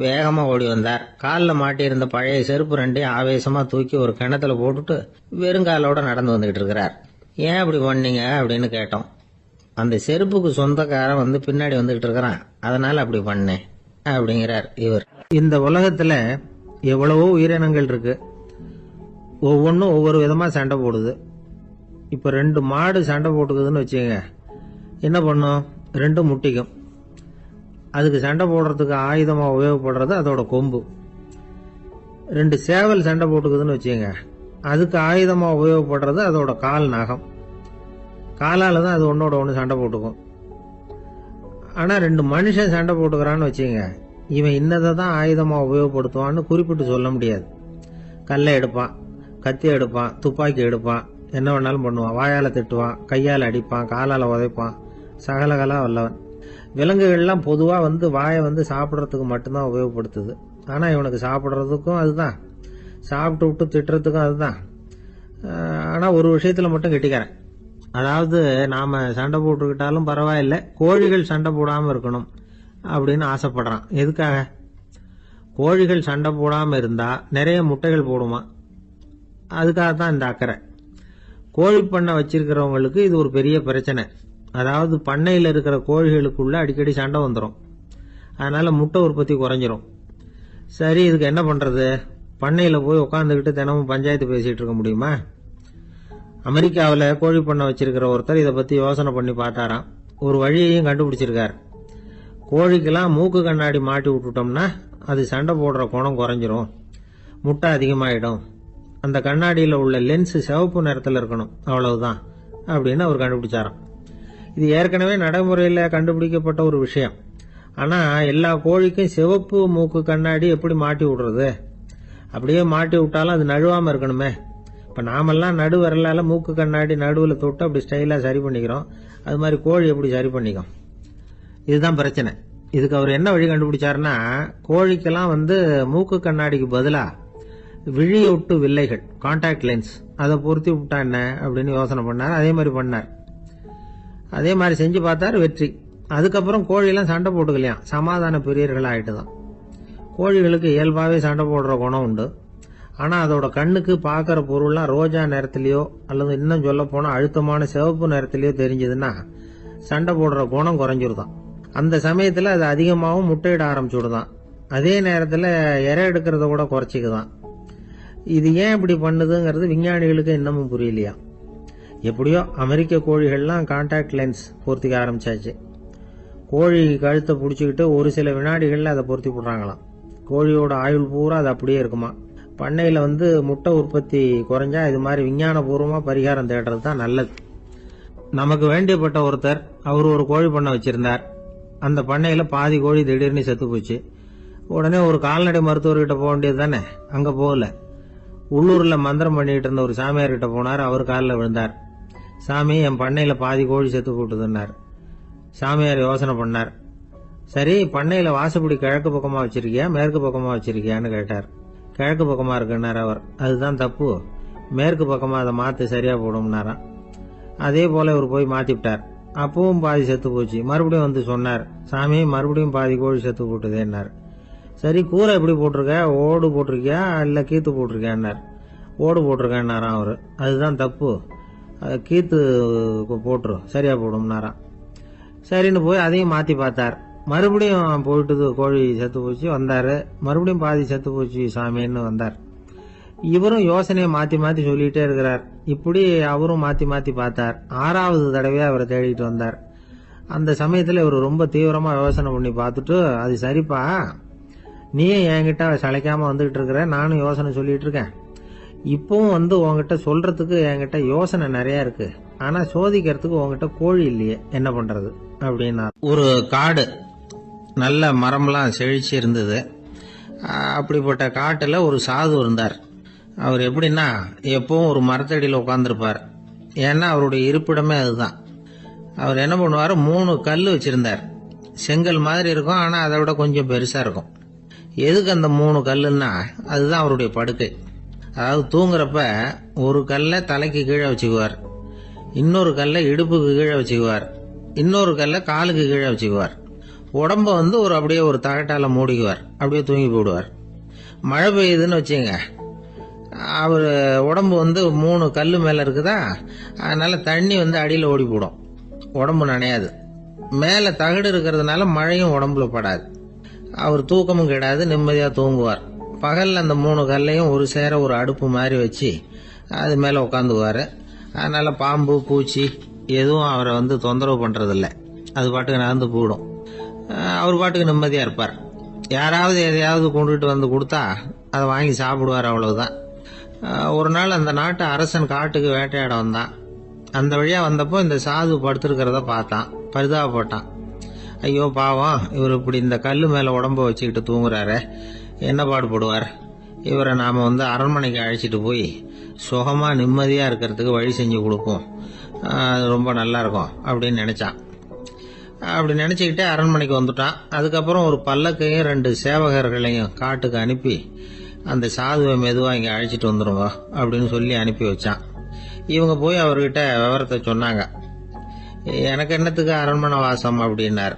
வேகமா ஓடி வந்தார். காலில் மாட்டியிருந்த பழைய செருப்பு 2 ஆவேசமா தூக்கி ஒரு கிணத்துல போட்டுட்டு வெறுங்காலோட நடந்து வந்துகிட்டு இருக்கிறார். ஏன் அப்படி பண்ணீங்க அப்படின்னு கேட்டோம். அந்த செருப்புக்கு சொந்தக்காரன் பின்னாடி வந்துகிட்டு இருக்கிறான், அதனால அப்படி பண்ணேன் அப்படிங்கிறார் இவர். இந்த உலகத்துல எவ்வளவோ உயிரினங்கள் இருக்கு. ஒவ்வொன்றும் ஒவ்வொரு விதமா சண்டை போடுது. இப்ப 2 மாடு சண்டை போட்டுக்குதுன்னு வச்சுங்க, என்ன பண்ணும்? 2 முட்டிக்கும். அதுக்கு சண்டை போடுறதுக்கு ஆயுதமா உபயோகப்படுறது அதோட கொம்பு. 2 சேவல் சண்டை போட்டுக்குதுன்னு வச்சுங்க, அதுக்கு ஆயுதமா உபயோகப்படுறது அதோட கால் நகம். காலால தான் அது ஒன்னோட ஒன்று சண்டை போட்டுக்கும். ஆனால் 2 மனுஷன் சண்டை போட்டுக்கிறான்னு வச்சுங்க, இவன் இன்னதை தான் ஆயுதமாக உபயோகப்படுத்துவான்னு குறிப்பிட்டு சொல்ல முடியாது. கல்லை எடுப்பான், கத்தி எடுப்பான், துப்பாக்கி எடுப்பான், என்ன வேணாலும் பண்ணுவான். வாயால் திட்டுவான், கையால் அடிப்பான், காலால் உதைப்பான், சகலகலா வல்லவன். விலங்குகள்லாம் பொதுவாக வாயை சாப்பிட்றதுக்கு மட்டும்தான் உபயோகப்படுத்துது. ஆனால் இவனுக்கு சாப்பிட்றதுக்கும் அதுதான், சாப்பிட்டு விட்டு திட்டுறதுக்கும் அதுதான். ஆனால் ஒரு விஷயத்தில் மட்டும் கெட்டிக்கிறேன். அதாவது நாம் சண்டை போட்டுக்கிட்டாலும் பரவாயில்லை, கோழிகள் சண்டை போடாமல் இருக்கணும் அப்படின்னு ஆசைப்படுறான். எதுக்காக? கோழிகள் சண்டை போடாமல் இருந்தால் நிறைய முட்டைகள் போடுமா, அதுக்காக தான் இந்த அக்கறை. கோழி பண்ணை வச்சிருக்கிறவங்களுக்கு இது ஒரு பெரிய பிரச்சனை. அதாவது பண்ணையில் இருக்கிற கோழிகளுக்குள்ள அடிக்கடி சண்டை வந்துடும், அதனால முட்டை உற்பத்தி குறைஞ்சிரும். சரி, இதுக்கு என்ன பண்ணுறது? பண்ணையில் போய் உட்காந்துக்கிட்டு தினமும் பஞ்சாயத்து பேசிகிட்டு இருக்க முடியுமா? அமெரிக்காவில் கோழி பண்ணை வச்சிருக்கிற ஒருத்தர் இதை பற்றி யோசனை பண்ணி பார்த்தாராம். ஒரு வழியையும் கண்டுபிடிச்சிருக்கார். கோழிக்கெல்லாம் மூக்கு கண்ணாடி மாட்டி விட்டுட்டோம்னா அது சண்டை போடுற குணம் குறைஞ்சிரும், முட்டை அதிகமாகிடும். அந்த கண்ணாடியில் உள்ள லென்ஸ் சிவப்பு நிறத்தில் இருக்கணும், அவ்வளவுதான் அப்படின்னு அவர் கண்டுபிடிச்சாராம். இது ஏற்கனவே நடைமுறையில் கண்டுபிடிக்கப்பட்ட ஒரு விஷயம். ஆனால் எல்லா கோழிக்கும் சிவப்பு மூக்கு கண்ணாடி எப்படி மாட்டி விடுறது? அப்படியே மாட்டி விட்டாலும் அது நழுவாமல் இருக்கணுமே. இப்போ நாமெல்லாம் நடு வரலால மூக்கு கண்ணாடி நடுவில் தொட்டு அப்படி ஸ்டைலாக சரி பண்ணிக்கிறோம், அது மாதிரி கோழி எப்படி சரி பண்ணிக்கும்? இதுதான் பிரச்சனை. இதுக்கு அவர் என்ன வழி கண்டுபிடிச்சாருன்னா, கோழிக்கெல்லாம் மூக்கு கண்ணாடிக்கு பதிலாக விழியொட்டு வில்லைகள், கான்டாக்ட் லென்ஸ், அதை பொருத்தி விட்டா என்ன அப்படின்னு யோசனை பண்ணார். அதே மாதிரி பண்ணார். அதே மாதிரி செஞ்சு பார்த்தார், வெற்றி. அதுக்கப்புறம் கோழியெல்லாம் சண்டை போட்டுக்கலையாம், சமாதான பிரியர்கள் ஆகிட்டு தான். கோழிகளுக்கு இயல்பாகவே சண்டை போடுற குணம் உண்டு. ஆனால் அதோட கண்ணுக்கு பார்க்குற பொருள்லாம் ரோஜா நிறத்துலையோ அல்லது இன்னும் சொல்ல போனால் அழுத்தமான சிவப்பு நிறத்துலையோ தெரிஞ்சதுன்னா சண்டை போடுற குணம் குறைஞ்சிருதான். அந்த சமயத்தில் அது அதிகமாகவும் முட்டையிட ஆரம்பிச்சுடுதான். அதே நேரத்தில் இறை எடுக்கிறத கூட குறைச்சிக்குதான். இது ஏன் இப்படி பண்ணுதுங்கிறது விஞ்ஞானிகளுக்கு இன்னமும் புரியலையா. எப்படியோ அமெரிக்க கோழிகள்லாம் கான்டாக்ட் லென்ஸ் பொருத்திக்க ஆரம்பிச்சாச்சு. கோழி கழுத்தை பிடிச்சிக்கிட்டு ஒரு சில வினாடிகளில் அதை பொருத்தி போடுறாங்களாம். கோழியோட ஆயுள் பூரா அது அப்படியே இருக்குமா. பண்ணையில் முட்டை உற்பத்தி குறைஞ்சா இது மாதிரி விஞ்ஞானபூர்வமாக பரிகாரம் தேடுறது தான் நல்லது. நமக்கு வேண்டியப்பட்ட ஒருத்தர், அவர் ஒரு கோழி பண்ணை வச்சிருந்தார். அந்த பண்ணையில் பாதி கோழி திடீர்னு செத்து போச்சு. உடனே ஒரு கால்நடை மருத்துவர்கிட்ட போக வேண்டியது தானே, அங்கே போகல. உள்ளூரில் மந்திரம் பண்ணிட்டு இருந்த ஒரு சாமியார்கிட்ட போனார். அவர் காலில் விழுந்தார். சாமி, என் பண்ணையில் பாதி கோழி செத்து போட்டுதுன்னார். சாமியார் யோசனை பண்ணார். சரி, பண்ணையில் வாசப்படி கிழக்கு பக்கமாக வச்சிருக்கியா மேற்கு பக்கமாக வச்சிருக்கியான்னு கேட்டார். கிழக்கு பக்கமாக இருக்குன்னார் அவர். அதுதான் தப்பு, மேற்கு பக்கமாக அதை மாற்றி சரியாக போடும்னாராம். அதே போல் இவர் போய் மாற்றிவிட்டார். அப்பவும் பாதி செத்து போச்சு. மறுபடியும் சொன்னார், சாமி மறுபடியும் பாதி கோழி செத்து போட்டுதேன்னார். சரி, கூரை எப்படி போட்டிருக்க, ஓடு போட்டிருக்கியா இல்லை கீத்து போட்டிருக்கியான்னார். ஓடு போட்டிருக்கேன்னாராம் அவர். அதுதான் தப்பு, கீத்து போட்டுரு சரியாக போடும்னாராம். சரின்னு போய் அதையும் மாற்றி பார்த்தார். மறுபடியும் போயிட்டுது, கோழி செத்து போச்சு. வந்தார், மறுபடியும் பாதி செத்து போச்சு சாமின்னு வந்தார். இவரும் யோசனையை மாற்றி மாற்றி சொல்லிகிட்டே இருக்கிறார். இப்படி அவரும் மாற்றி மாற்றி பார்த்தார். 6வது தடவையாக அவரை தேடிட்டு வந்தார். அந்த சமயத்தில் இவர் ரொம்ப தீவிரமாக யோசனை பண்ணி பார்த்துட்டு, அது சரிப்பா, நீயும் என்கிட்ட சளைக்காமல் வந்துகிட்டு இருக்கிற, நானும் யோசனை சொல்லிட்டு இருக்கேன். இப்பவும் உங்ககிட்ட சொல்றதுக்கு என்கிட்ட யோசனை நிறைய இருக்கு, ஆனால் சோதிக்கிறதுக்கு உங்ககிட்ட கோழி இல்லையே, என்ன பண்றது அப்படின்னா. ஒரு காடு, நல்ல மரம்லாம் செழிச்சு இருந்தது. அப்படிப்பட்ட காட்டில் ஒரு சாது இருந்தார். அவர் எப்படின்னா, எப்பவும் ஒரு மரத்தடியில் உட்காந்துருப்பார். ஏன்னா அவருடைய இருப்பிடமே அதுதான். அவர் என்ன பண்ணுவார், 3 கல் வச்சிருந்தார். செங்கல் மாதிரி இருக்கும், ஆனால் அதை விட கொஞ்சம் பெருசாக இருக்கும். எதுக்கு அந்த 3 கல்லுன்னா, அதுதான் அவருடைய படுக்கை. அதாவது தூங்குறப்ப ஒரு கல்லை தலைக்கு கீழே வச்சுக்குவார், இன்னொரு கல்லை இடுப்புக்கு கீழே வச்சுக்குவார், இன்னொரு கல்லை காலுக்கு கீழே வச்சுக்குவார். உடம்ப அப்படியே ஒரு தகட்டால மூடிக்குவார், அப்படியே தூங்கி போடுவார். மழை பெய்யுதுன்னு வச்சுங்க, அவர் உடம்பு 3 கல் மேலே இருக்குதா, அதனால தண்ணி அடியில் ஓடி போடும், உடம்பு நனையாது. மேலே தகடு இருக்கிறதுனால மழையும் உடம்புல படாது. அவர் தூக்கமும் கிடாது, நிம்மதியாக தூங்குவார். பகலில் அந்த 3 கல்லையும் ஒரு சேர ஒரு அடுப்பு மாதிரி வச்சு அது மேலே உட்காந்துக்குவார். அதனால் பாம்பு பூச்சி எதுவும் அவரை தொந்தரவு பண்ணுறதில்ல, அது பாட்டுக்கு நடந்து போயிடும். அவர் பாட்டுக்கு நிம்மதியாக இருப்பார். யாராவது எதையாவது கொண்டுட்டு கொடுத்தா அதை வாங்கி சாப்பிடுவார், அவ்வளவுதான். ஒரு நாள் அந்த நாட்டு அரசன் காட்டுக்கு வேட்டையாட வந்தான். அந்த வழியாக வந்தப்போ இந்த சாது படுத்திருக்கிறத பார்த்தான், பரிதாபப்பட்டான். ஐயோ பாவம், இவர் இப்படி இந்த கல்லு மேல உடம்ப வச்சுக்கிட்டு தூங்குறாரு, என்ன பாடுபடுவார், இவரை நாம அரண்மனைக்கு அழைச்சிட்டு போய் சுகமா நிம்மதியா இருக்கிறதுக்கு வழி செஞ்சு கொடுப்போம், அது ரொம்ப நல்லா இருக்கும் அப்படின்னு நினைச்சான். அப்படி நினைச்சுக்கிட்டே அரண்மனைக்கு வந்துட்டான். அதுக்கப்புறம் ஒரு பல்லக்கையும் 2 சேவகர்களையும் காட்டுக்கு அனுப்பி அந்த சாதுவை மெதுவா இங்க அழைச்சிட்டு வந்துருங்க அப்படின்னு சொல்லி அனுப்பி வச்சான். இவங்க போய் அவர்கிட்ட விவரத்தை சொன்னாங்க. எனக்கு என்னத்துக்கு அரண்மனை வாசம் அப்படின்னார்.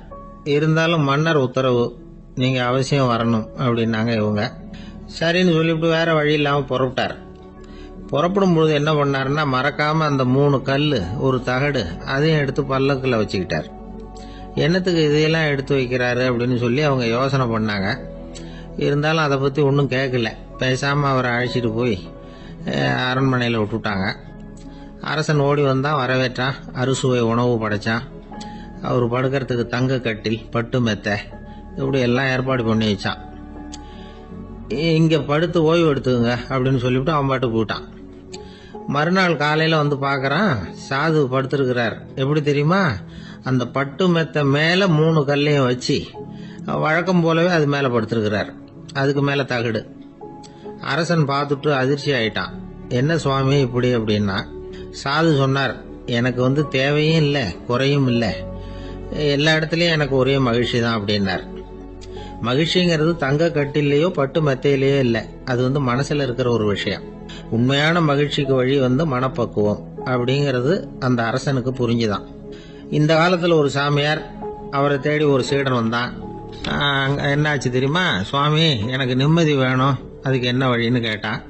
இருந்தாலும் மன்னர் உத்தரவு, நீங்க அவசியம் வரணும் அப்படின்னாங்க இவங்க. சரின்னு சொல்லிவிட்டு வேற வழி இல்லாம புறப்பட்டார். புறப்படும் பொழுது என்ன பண்ணாருன்னா, மறக்காம அந்த 3 கல்லு, ஒரு தகடு அதையும் எடுத்து பல்லக்குல வச்சுக்கிட்டார். என்னத்துக்கு இதையெல்லாம் எடுத்து வைக்கிறாரு அப்படின்னு சொல்லி அவங்க யோசனை பண்ணாங்க. இருந்தாலும் அதை பத்தி ஒன்றும் கேட்கல. பேசாம அவரை அழைச்சிட்டு போய் அரண்மனையில் விட்டுட்டாங்க. அரசன் ஓடி வந்தான், வரவேற்றான், அறுசுவை உணவு படைச்சான். அவர் படுக்கிறதுக்கு தங்க கட்டில், பட்டு மெத்தை, இப்படி எல்லாம் ஏற்பாடு பண்ணி வச்சான். இங்க படுத்து ஓய்வு எடுத்துங்க அப்படின்னு சொல்லிவிட்டு அவன் பாட்டு போயிட்டான். மறுநாள் காலையில பார்க்கறான், சாது படுத்திருக்கிறார். எப்படி தெரியுமா, அந்த பட்டு மெத்த மேல 3 கல்லையும் வச்சு வழக்கம் போலவே அது மேல படுத்திருக்கிறார். அதுக்கு மேல தகடு. அரசன் பார்த்துட்டு அதிர்ச்சி ஆயிட்டான். என்ன சுவாமி இப்படி அப்படின்னா, சாது சொன்னார், எனக்கு தேவையும் இல்லை குறையும் இல்லை, எல்லா இடத்துலயும் எனக்கு ஒரே மகிழ்ச்சி தான் அப்படின்னார். மகிழ்ச்சிங்கிறது தங்க கட்டிலேயோ பட்டு மெத்தையிலேயோ இல்லை, அது மனசுல இருக்கிற ஒரு விஷயம். உண்மையான மகிழ்ச்சிக்கு வழி மனப்பக்குவம் அப்படிங்கிறது அந்த அரசனுக்கு புரிஞ்சுதான். இந்த காலத்துல ஒரு சாமியார், அவரை தேடி ஒரு சீடன் வந்தான். என்னாச்சு தெரியுமா, சுவாமி எனக்கு நிம்மதி வேணும், அதுக்கு என்ன வழின்னு கேட்டான்.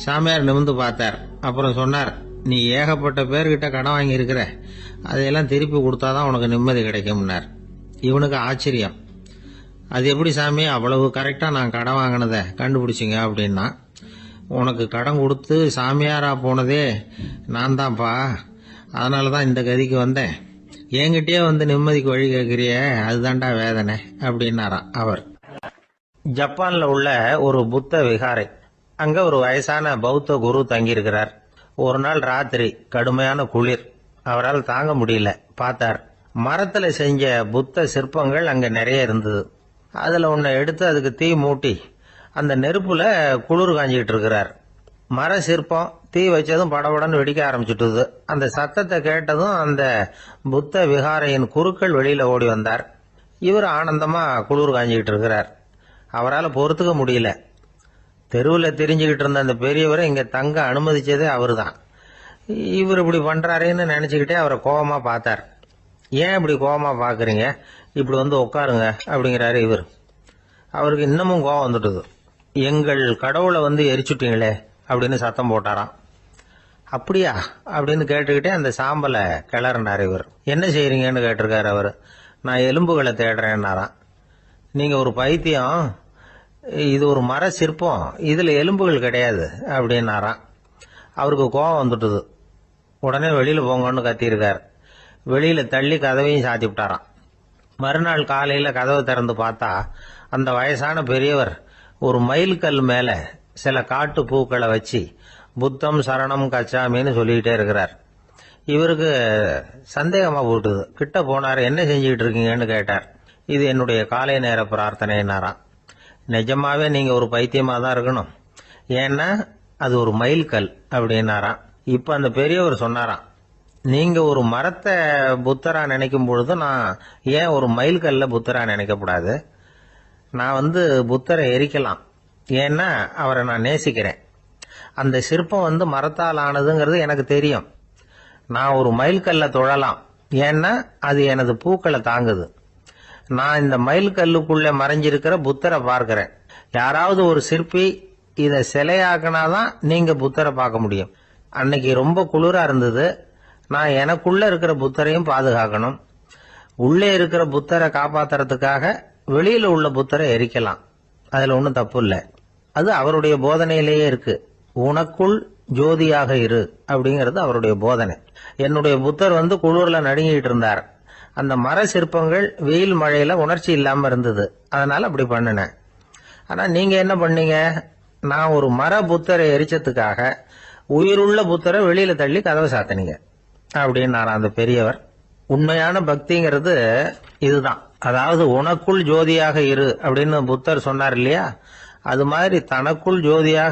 சாமியார் நிமிர்ந்து பார்த்தார். அப்புறம் சொன்னார், நீ ஏகப்பட்ட பேர்கிட்ட கடன் வாங்கி இருக்கிற, அதையெல்லாம் திருப்பி கொடுத்தாதான் உனக்கு நிம்மதி கிடைக்கும்னார். இவனுக்கு ஆச்சரியம். அது எப்படி சாமி, அவ்வளவு கரெக்டா நான் கடன் வாங்கினதை கண்டுபிடிச்சிங்க அப்படின்னா, உனக்கு கடன் கொடுத்து சாமியாரா போனதே நான் தான்ப்பா, அதனாலதான் இந்த கதிக்கு வந்தேன். என்கிட்டயே நிம்மதிக்கு வழி கேட்கிறிய, அதுதான்டா வேதனை அப்படின்னாராம் அவர். ஜப்பான்ல உள்ள ஒரு புத்த விகாரை, அங்க ஒரு வயசான பௌத்த குரு தங்கியிருக்கிறார். ஒரு நாள் ராத்திரி கடுமையான குளிர், அவரால் தாங்க முடியல. பார்த்தார், மரத்துல செஞ்ச புத்த சிற்பங்கள் அங்க நிறைய இருந்தது. அதுல ஒன்ன எடுத்து அதுக்கு தீ மூட்டி அந்த நெருப்புல குளிர் காஞ்சிட்டு இருக்கிறார். மர சிற்பம் தீ வச்சதும் படபடன்னு வெடிக்க ஆரம்பிச்சுட்டுது. அந்த சத்தத்தை கேட்டதும் அந்த புத்த விகாரையின் குருக்கள் வெளியில ஓடி வந்தார். இவர் ஆனந்தமா குளிர் காஞ்சிக்கிட்டு இருக்கிறார். அவரால் பொறுத்துக்க முடியல. தெருவில் தெரிஞ்சுக்கிட்டு இருந்த அந்த பெரியவரை இங்க தங்க அனுமதிச்சதே அவரு தான். இவர் இப்படி பண்றாருன்னு நினைச்சுக்கிட்டே அவரை கோபமா பார்த்தார். ஏன் இப்படி கோபமா பாக்குறீங்க, இப்படி உட்காருங்க அப்படிங்கிறாரு இவர். அவருக்கு இன்னமும் கோபம் வந்துட்டுது. எங்கள் கடவுளை எரிச்சுட்டீங்களே அப்படின்னு சத்தம் போட்டாராம். அப்படியா அப்படின்னு கேட்டுக்கிட்டே அந்த சாம்பலை கிளறினார் இவர். என்ன செய்யறீங்கன்னு கேட்டிருக்காரு அவர். நான் எலும்புகளை தேடுறேன்னாராம். நீங்க ஒரு பைத்தியம், இது ஒரு மர சிற்பம், இதுல எலும்புகள் கிடையாது அப்படின்னாராம். அவருக்கு கோபம் வந்துட்டுது. உடனே வெளியில போங்கன்னு கத்தியிருக்காரு. வெளியில தள்ளி கதவையும் சாத்தி விட்டாராம். மறுநாள் காலையில கதவை திறந்து பார்த்தா அந்த வயசான பெரியவர் ஒரு மைல்கல் மேல சில காட்டு பூக்களை வச்சு புத்தம் சரணம் கச்சாமின்னு சொல்லிக்கிட்டே இருக்கிறார். இவருக்கு சந்தேகமா போட்டுது. கிட்ட போனார். என்ன செஞ்சுக்கிட்டு இருக்கீங்கன்னு கேட்டார். இது என்னுடைய காலை நேர பிரார்த்தனைனாராம். நிஜமாவே நீங்க ஒரு பைத்தியமா தான் இருக்கணும், ஏன்னா அது ஒரு மைல்கல் அப்படின்னாராம். இப்ப அந்த பெரியவர் சொன்னாராம், நீங்க ஒரு மரத்தை புத்தரா நினைக்கும் பொழுது நான் ஏன் ஒரு மைல்கல்ல புத்தரா நினைக்கக்கூடாது? நான் புத்தரை எரிக்கலாம், ஏன்னா அவரை நான் நேசிக்கிறேன். அந்த சிற்பம் மரத்தால் ஆனதுங்கிறது எனக்கு தெரியும். நான் ஒரு மைல்கல்ல தொழலாம், ஏன்னா அது எனது பூக்களை தாங்குது. நான் இந்த மைல்கல்லுக்குள்ள மறைஞ்சிருக்கிற புத்தரை பார்க்கிறேன். யாராவது ஒரு சிற்பி இதை சிலையாக்கினாதான் நீங்க புத்தரை பார்க்க முடியும். அன்னைக்கு ரொம்ப குளிரா இருந்தது. நான் எனக்குள்ள இருக்கிற புத்தரையும் பாதுகாக்கணும். உள்ளே இருக்கிற புத்தரை காப்பாத்துறதுக்காக வெளியில உள்ள புத்தரை எரிக்கலாம், அதுல ஒன்றும் தப்பு இல்லை. அது அவருடைய போதனையிலேயே இருக்கு. உனக்குள் ஜோதியாக இரு அப்படிங்கிறது அவருடைய போதனை. என்னுடைய புத்தர் குளிர்ல நடுங்கிட்டு இருந்தார். அந்த மர சிற்பங்கள் வெயில் மழையில உணர்ச்சி இல்லாம இருந்தது, அதனால அப்படி பண்ணினேன். ஆனா நீங்க என்ன பண்ணீங்க? நான் ஒரு மர புத்தரை எரிச்சதுக்காக உயிருள்ள புத்தரை வெளியில தள்ளி கதவை சாத்தினீங்க அப்படின்னாரா அந்த பெரியவர். உண்மையான பக்திங்கிறது இதுதான். அதாவது உனக்குள் ஜோதியாக இரு அப்படின்னு புத்தர் சொன்னார் இல்லையா, அது மாதிரி தனக்குள் ஜோதியாக